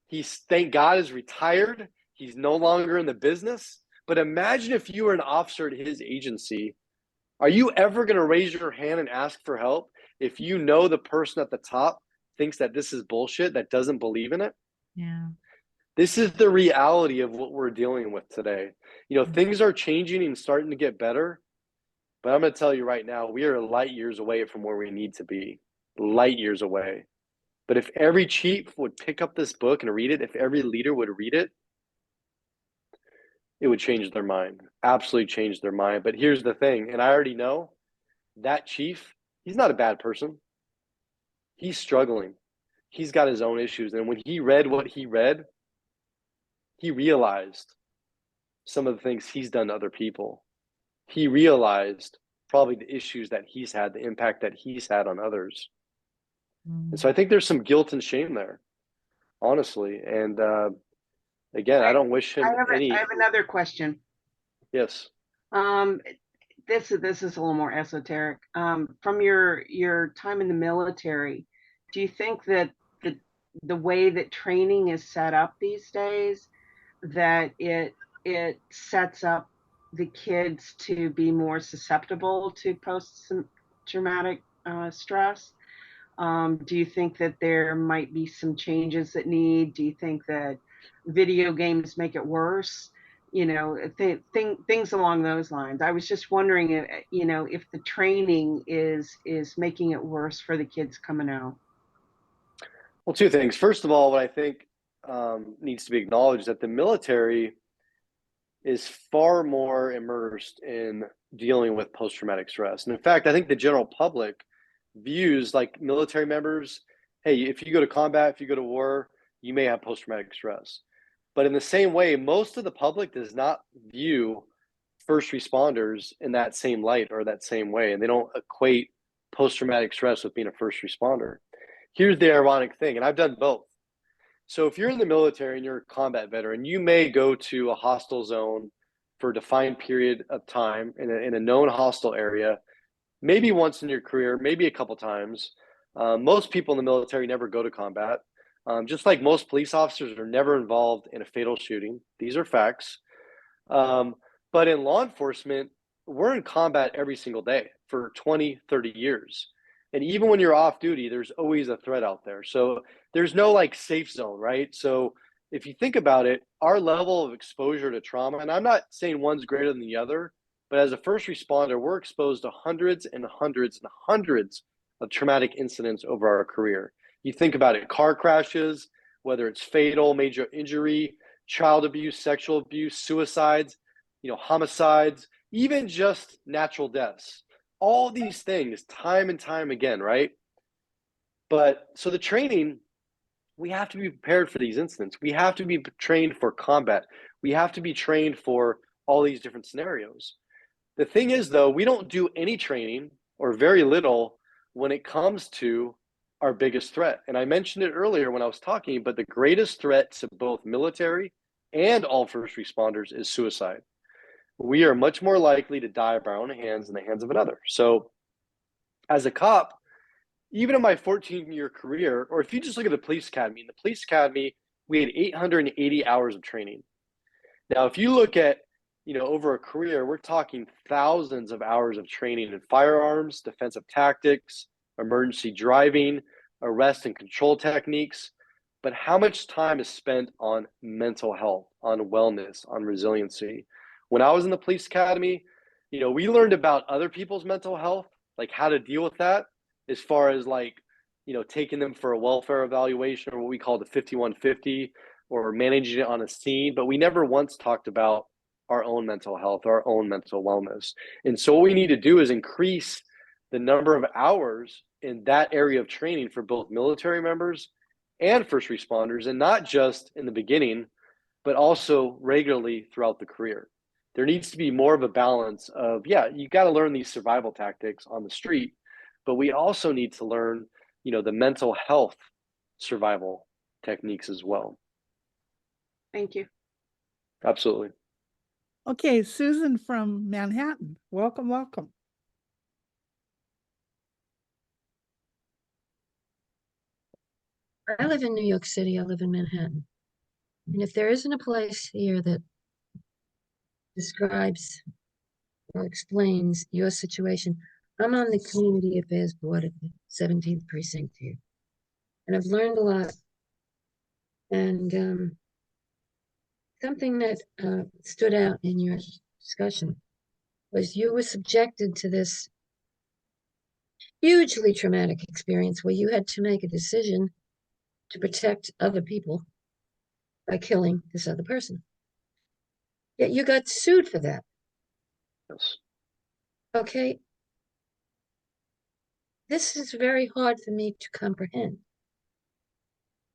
He's, thank God, is retired. He's no longer in the business. But imagine if you were an officer at his agency. Are you ever going to raise your hand and ask for help if you know the person at the top thinks that this is bullshit, that doesn't believe in it? Yeah. This is the reality of what we're dealing with today. Things are changing and starting to get better. But I'm going to tell you right now, we are light years away from where we need to be. Light years away. But if every chief would pick up this book and read it, if every leader would read it, it would change their mind. Absolutely change their mind. But here's the thing, and I already know, that chief, he's not a bad person. He's struggling. He's got his own issues. And when he read what he read, he realized some of the things he's done to other people. He realized probably the issues that he's had, the impact that he's had on others. And so I think there's some guilt and shame there, honestly. And again, I don't wish him any. I have another question. Yes. This is a little more esoteric. From your time in the military, do you think that the way that training is set up these days, that it sets up the kids to be more susceptible to post-traumatic stress? Do you think that there might be some changes that need? Do you think that video games make it worse? Things along those lines. I was just wondering, if the training is making it worse for the kids coming out. Well, two things. First of all, what I think needs to be acknowledged, that the military is far more immersed in dealing with post-traumatic stress. And in fact, I think the general public views like military members, hey, if you go to combat, if you go to war, you may have post-traumatic stress. But in the same way, most of the public does not view first responders in that same light or that same way, and they don't equate post-traumatic stress with being a first responder. Here's the ironic thing, and I've done both. So if you're in the military and you're a combat veteran, you may go to a hostile zone for a defined period of time in a known hostile area, maybe once in your career, maybe a couple times. Most people in the military never go to combat. Just like most police officers are never involved in a fatal shooting. These are facts. But in law enforcement, we're in combat every single day for 20, 30 years. And even when you're off duty, there's always a threat out there. So there's no like safe zone, right? So if you think about it, our level of exposure to trauma, and I'm not saying one's greater than the other, but as a first responder, we're exposed to hundreds and hundreds and hundreds of traumatic incidents over our career. You think about it, car crashes, whether it's fatal, major injury, child abuse, sexual abuse, suicides, homicides, even just natural deaths. All these things time and time again, right? But so the training, we have to be prepared for these incidents. We have to be trained for combat. We have to be trained for all these different scenarios. The thing is, though, we don't do any training or very little when it comes to our biggest threat. And I mentioned it earlier when I was talking, but the greatest threat to both military and all first responders is suicide. We are much more likely to die by our own hands than the hands of another. So as a cop, even in my 14-year career, or if you just look at the police academy, in the police academy, we had 880 hours of training. Now, if you look at, over a career, we're talking thousands of hours of training in firearms, defensive tactics, emergency driving, arrest and control techniques. But how much time is spent on mental health, on wellness, on resiliency? When I was in the police academy, we learned about other people's mental health, like how to deal with that, as far as taking them for a welfare evaluation or what we call the 5150 or managing it on a scene. But we never once talked about our own mental health, our own mental wellness. And so what we need to do is increase the number of hours in that area of training for both military members and first responders, and not just in the beginning, but also regularly throughout the career. There needs to be more of a balance of, you got to learn these survival tactics on the street, but we also need to learn, the mental health survival techniques as well. Thank you. Absolutely. Okay, Susan from Manhattan. Welcome, welcome. I live in New York City. I live in Manhattan. And if there isn't a place here that describes or explains your situation, I'm on the Community Affairs Board at the 17th Precinct here. And I've learned a lot. And something that stood out in your discussion was you were subjected to this hugely traumatic experience where you had to make a decision to protect other people by killing this other person. Yet you got sued for that. Yes. Okay. This is very hard for me to comprehend.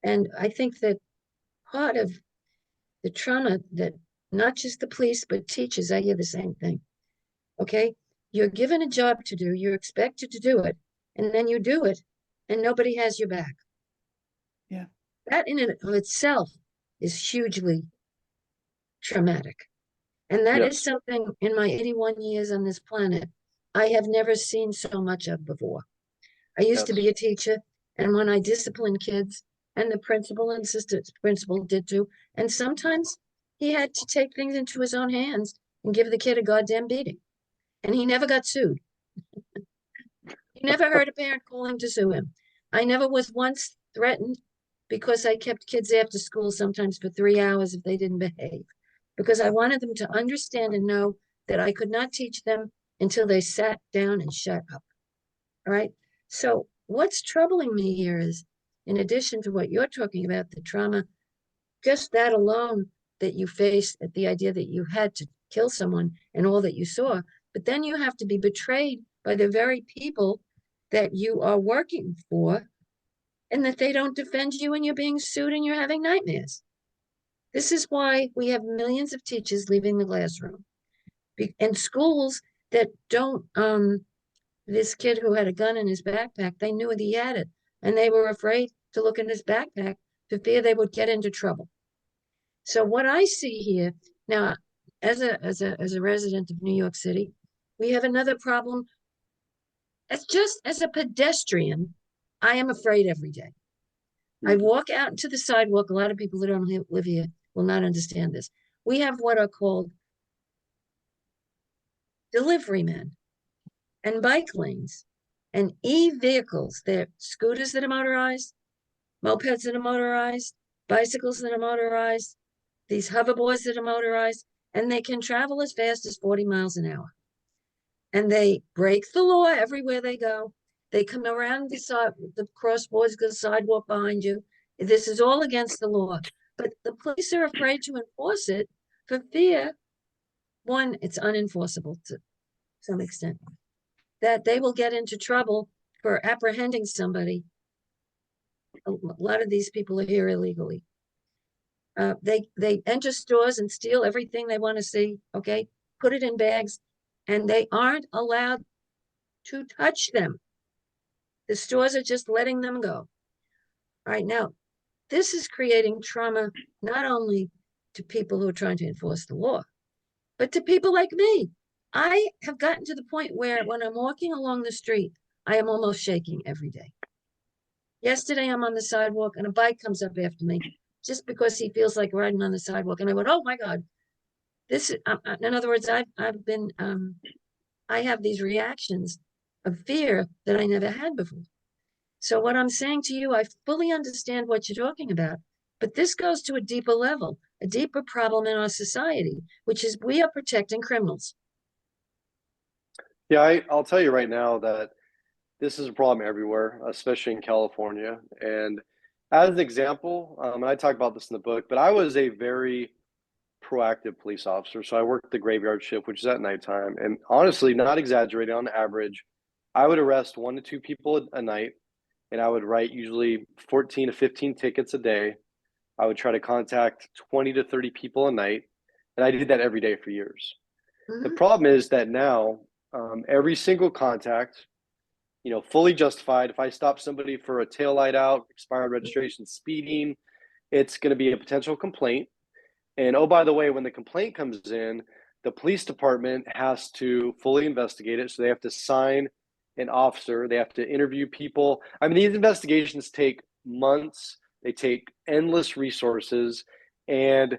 And I think that part of the trauma that not just the police, but teachers, I hear the same thing. Okay. You're given a job to do, you're expected to do it, and then you do it, and nobody has your back. Yeah. That in and of itself is hugely traumatic. And that is something in my 81 years on this planet, I have never seen so much of before. I used to be a teacher, and when I disciplined kids, and the principal and assistant principal did too, and sometimes he had to take things into his own hands and give the kid a goddamn beating. And he never got sued. He never heard a parent calling to sue him. I never was once threatened because I kept kids after school sometimes for 3 hours if they didn't behave, because I wanted them to understand and know that I could not teach them until they sat down and shut up. All right. So what's troubling me here is, in addition to what you're talking about, the trauma, just that alone that you face at the idea that you had to kill someone and all that you saw, but then you have to be betrayed by the very people that you are working for and that they don't defend you and you're being sued and you're having nightmares. This is why we have millions of teachers leaving the classroom. And schools that don't, this kid who had a gun in his backpack, they knew he had it, and they were afraid to look in his backpack for fear they would get into trouble. So what I see here now, as a resident of New York City, we have another problem. As a pedestrian, I am afraid every day. I walk out into the sidewalk. A lot of people that don't live here will not understand this. We have what are called delivery men and bike lanes and e-vehicles. They're scooters that are motorized, mopeds that are motorized, bicycles that are motorized, these hoverboards that are motorized, and they can travel as fast as 40 miles an hour. And they break the law everywhere they go. They come around the crosswalks, the sidewalk behind you. This is all against the law. But the police are afraid to enforce it for fear, one, it's unenforceable to some extent, that they will get into trouble for apprehending somebody. A lot of these people are here illegally. They enter stores and steal everything they want to see, okay? Put it in bags, and they aren't allowed to touch them. The stores are just letting them go. All right, now, this is creating trauma not only to people who are trying to enforce the law, but to people like me. I have gotten to the point where when I'm walking along the street, I am almost shaking every day. Yesterday, I'm on the sidewalk and a bike comes up after me just because he feels like riding on the sidewalk. And I went, oh my God. In other words, I have these reactions of fear that I never had before. So what I'm saying to you, I fully understand what you're talking about, but this goes to a deeper level, a deeper problem in our society, which is we are protecting criminals. Yeah, I'll tell you right now that this is a problem everywhere, especially in California. And as an example, and I talk about this in the book, but I was a very proactive police officer. So I worked the graveyard shift, which is at nighttime. And honestly, not exaggerating, on average, I would arrest 1 to 2 people a night, and I would write usually 14 to 15 tickets a day. I would try to contact 20 to 30 people a night, and I did that every day for years. The problem is that now every single contact, fully justified. If I stop somebody for a taillight out, expired registration, speeding, it's going to be a potential complaint. And oh, by the way, when the complaint comes in, the police department has to fully investigate it. So they have to sign an officer. They have to interview people. I mean, these investigations take months. They take endless resources, and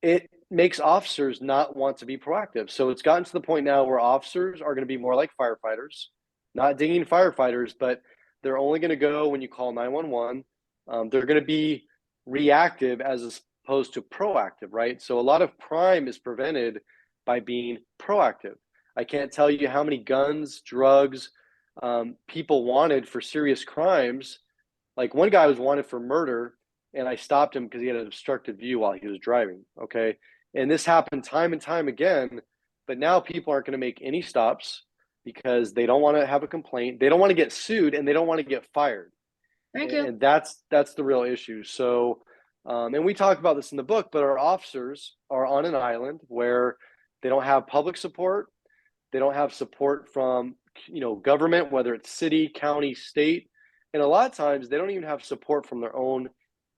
it makes officers not want to be proactive. So it's gotten to the point now where officers are going to be more like firefighters, not dinging firefighters, but they're only going to go when you call 911. They're going to be reactive as opposed to proactive, right? So a lot of crime is prevented by being proactive. I can't tell you how many guns, drugs, people wanted for serious crimes. Like one guy was wanted for murder, and I stopped him because he had an obstructed view while he was driving. Okay. And this happened time and time again, but now people aren't going to make any stops because they don't want to have a complaint. They don't want to get sued, and they don't want to get fired. Thank you. And that's the real issue. So, and we talk about this in the book, but our officers are on an island where they don't have public support. They don't have support from, government, whether it's city, county, state. And a lot of times they don't even have support from their own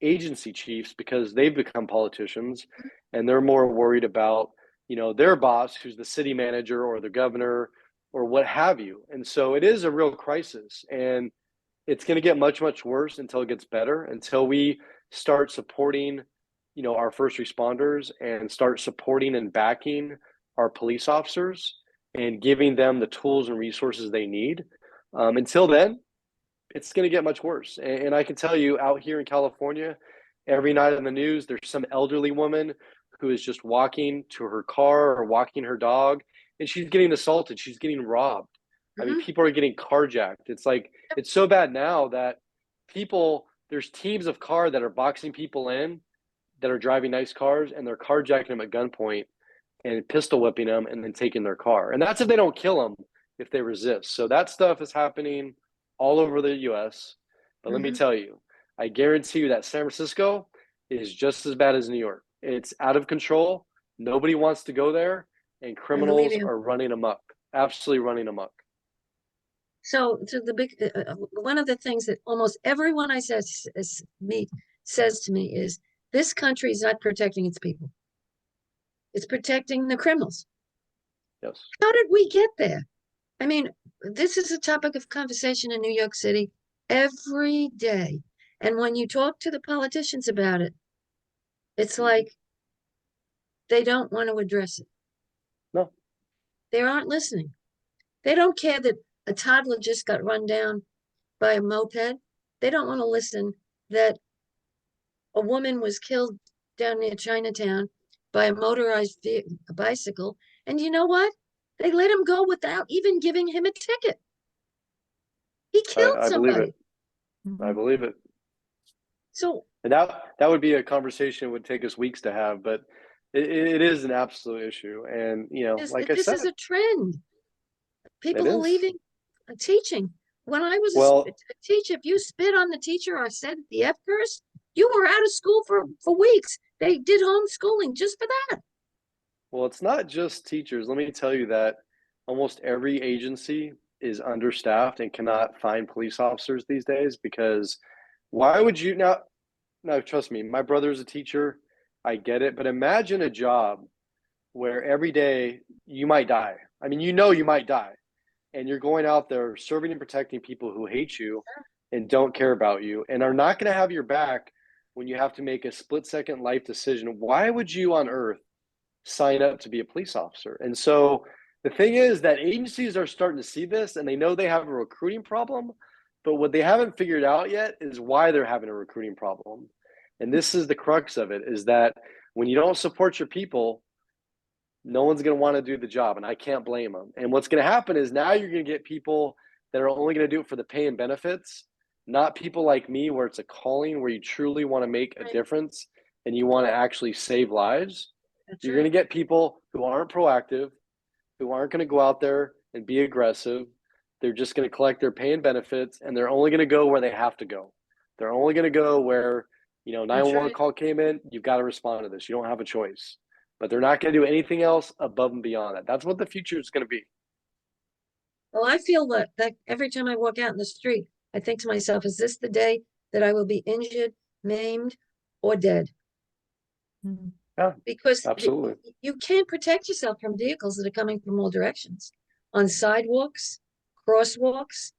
agency chiefs because they've become politicians, and they're more worried about, their boss, who's the city manager or the governor or what have you. And so it is a real crisis, and it's going to get much, much worse until it gets better, until we start supporting, our first responders and start supporting and backing our police officers and giving them the tools and resources they need. Until then, it's going to get much worse. And I can tell you, out here in California, every night on the news, there's some elderly woman who is just walking to her car or walking her dog, and she's getting assaulted. She's getting robbed. I mean, people are getting carjacked. It's like, it's so bad now that there's teams of car that are boxing people in that are driving nice cars, and they're carjacking them at gunpoint and pistol whipping them and then taking their car. And that's if they don't kill them, if they resist. So that stuff is happening all over the US. But let me Mhm. tell you, I guarantee you that San Francisco is just as bad as New York. It's out of control. Nobody wants to go there, and I believe criminals you. are running amok, absolutely running amok. So the big one of the things that almost everyone I says to me is this country is not protecting its people. It's protecting the criminals. Yes. How did we get there? I mean, this is a topic of conversation in New York City every day. And when you talk to the politicians about it, it's like they don't want to address it. No. They aren't listening. They don't care that a toddler just got run down by a moped. They don't want to listen that a woman was killed down near Chinatown by a motorized bicycle. And you know what? They let him go without even giving him a ticket. He killed I believe it. somebody. I believe it. So And that would be a conversation that would take us weeks to have, but it is an absolute issue. And, like I this said, is a trend. it People are is. leaving teaching. When I was Well, a teacher, if you spit on the teacher or said the F curse, you were out of school for weeks. They did homeschooling just for that. Well, it's not just teachers. Let me tell you that almost every agency is understaffed and cannot find police officers these days because why would you now trust me, my brother's a teacher. I get it, but imagine a job where every day you might die. I mean, you might die and you're going out there serving and protecting people who hate you and don't care about you and are not going to have your back when you have to make a split-second life decision. Why would you on earth sign up to be a police officer? And so the thing is that agencies are starting to see this and they know they have a recruiting problem, but what they haven't figured out yet is why they're having a recruiting problem. And this is the crux of it, is that when you don't support your people, no one's going to want to do the job, and I can't blame them. And what's going to happen is now you're going to get people that are only going to do it for the pay and benefits, not people like me where it's a calling where you truly want to make a difference and you want to actually save lives. That's You're right. going to get people who aren't proactive, who aren't going to go out there and be aggressive. They're just going to collect their pay and benefits, and they're only going to go where they have to go. They're only going to go where, 911 right. call came in, you've got to respond to this. You don't have a choice. But they're not going to do anything else above and beyond that. That's what the future is going to be. Well, I feel that every time I walk out in the street, I think to myself, is this the day that I will be injured, maimed, or dead? Yeah, Because absolutely. you can't protect yourself from vehicles that are coming from all directions on sidewalks, crosswalks.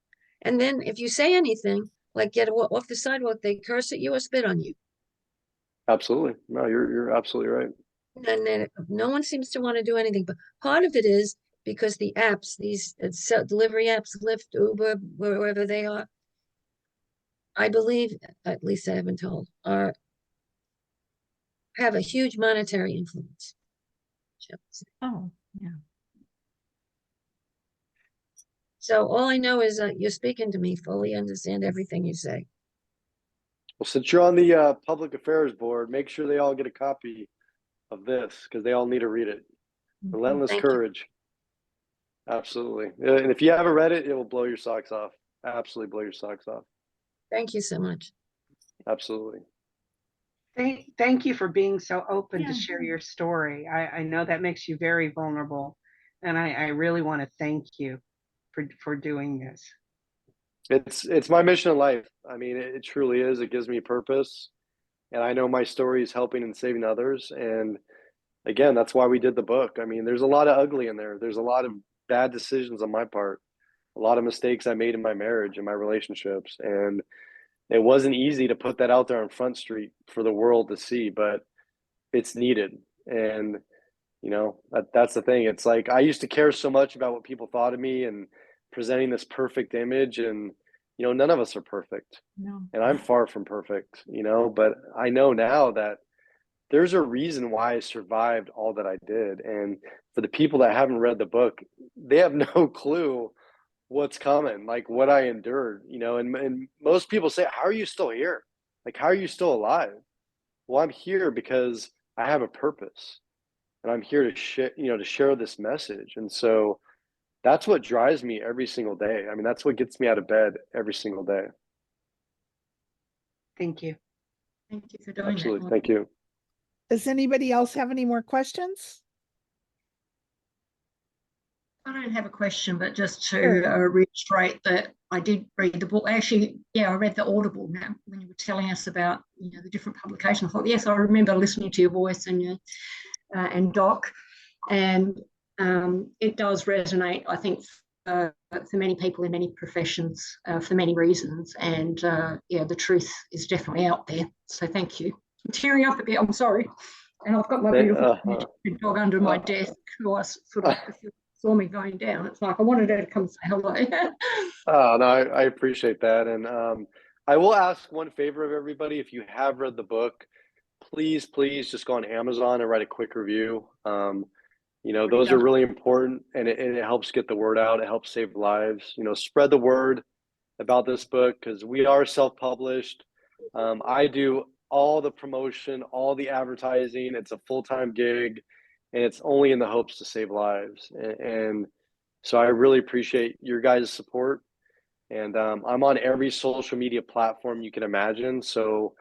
And then if you say anything, like get off the sidewalk, they curse at you or spit on you. Absolutely. No, you're absolutely right. And then no one seems to want to do anything. But part of it is because the apps, these delivery apps, Lyft, Uber, wherever they are, I believe, at least I have been told, have a huge monetary influence. Oh, yeah. So all I know is you're speaking to me, fully understand everything you say. Well, since you're on the public affairs board, make sure they all get a copy of this because they all need to read it. Relentless Thank you. Courage. Absolutely. And if you haven't read it, it will blow your socks off. Absolutely blow your socks off. Thank you so much. Absolutely. Thank you for being so open to Yeah. share your story. I know that makes you very vulnerable, and I really want to thank you for doing this. It's my mission in life. I mean, it truly is. It gives me purpose. And I know my story is helping and saving others. And again, that's why we did the book. I mean, there's a lot of ugly in there. There's a lot of bad decisions on my part, a lot of mistakes I made in my marriage and my relationships. And it wasn't easy to put that out there on Front Street for the world to see, but it's needed. And that's the thing. It's like I used to care so much about what people thought of me and presenting this perfect image, and none of us are perfect, No. and I'm far from perfect, but I know now that there's a reason why I survived all that I did. And for the people that haven't read the book, they have no clue what's coming, like what I endured, and most people say, how are you still here? Like, how are you still alive? Well, I'm here because I have a purpose, and I'm here to share this message. And so that's what drives me every single day. I mean, that's what gets me out of bed every single day. Thank you. Thank you for doing Absolutely. that. Thank you. Does anybody else have any more questions? I don't have a question, but just to Sure. reiterate that I did read the book. Actually, yeah, I read the Audible now when you were telling us about, you know, the different publications. I thought, yes, I remember listening to your voice and Doc, and it does resonate, I think, for many people in many professions for many reasons. And yeah, the truth is definitely out there. So thank you. I'm tearing up a bit. I'm sorry. And I've got my beautiful dog under my desk who I sort of saw me going down. It's like I wanted her to come say hello. Oh, no, I appreciate that. And I will ask one favor of everybody. If you have read the book, please, please just go on Amazon and write a quick review. You know, those are really important, and it helps get the word out. It helps save lives. You know, spread the word about this book because we are self-published. I do all the promotion, all the advertising. It's a full-time gig, and it's only in the hopes to save lives. And so I really appreciate your guys' support. And I'm on every social media platform you can imagine. So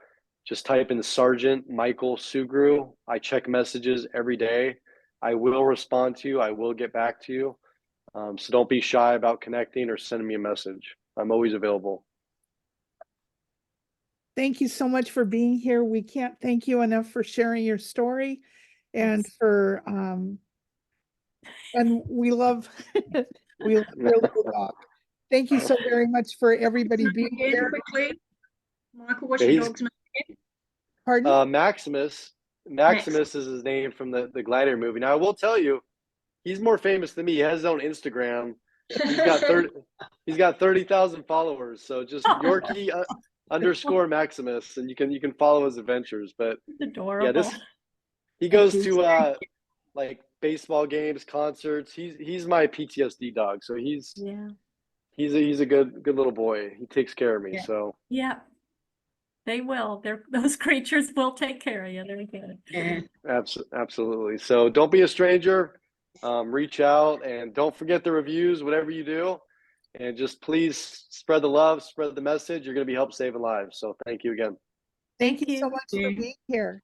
just type in Sergeant Michael Sugrue. I check messages every day. I will respond to you. I will get back to you. So don't be shy about connecting or sending me a message. I'm always available. Thank you so much for being here. We can't thank you enough for sharing your story and for and we love we love your little dog. Thank you so very much for everybody being here. Quickly, Michael, what's Yeah, your dog's name? Pardon? Maximus. Maximus is his name from the Gladiator movie. Now I will tell you, he's more famous than me. He has his own Instagram. He's got 30,000 followers. So just Yorkie _ Maximus, and you can follow his adventures. But Adorable. yeah, he goes to like baseball games, concerts. He's my PTSD dog. So he's a good little boy. He takes care of me. Yeah. So Yeah. They will. Those creatures will take care of you. They're good. Yeah. absolutely. So don't be a stranger. Reach out and don't forget the reviews, whatever you do. And just please spread the love, spread the message. You're going to be help saving lives. So thank you again. Thank you so much for being here.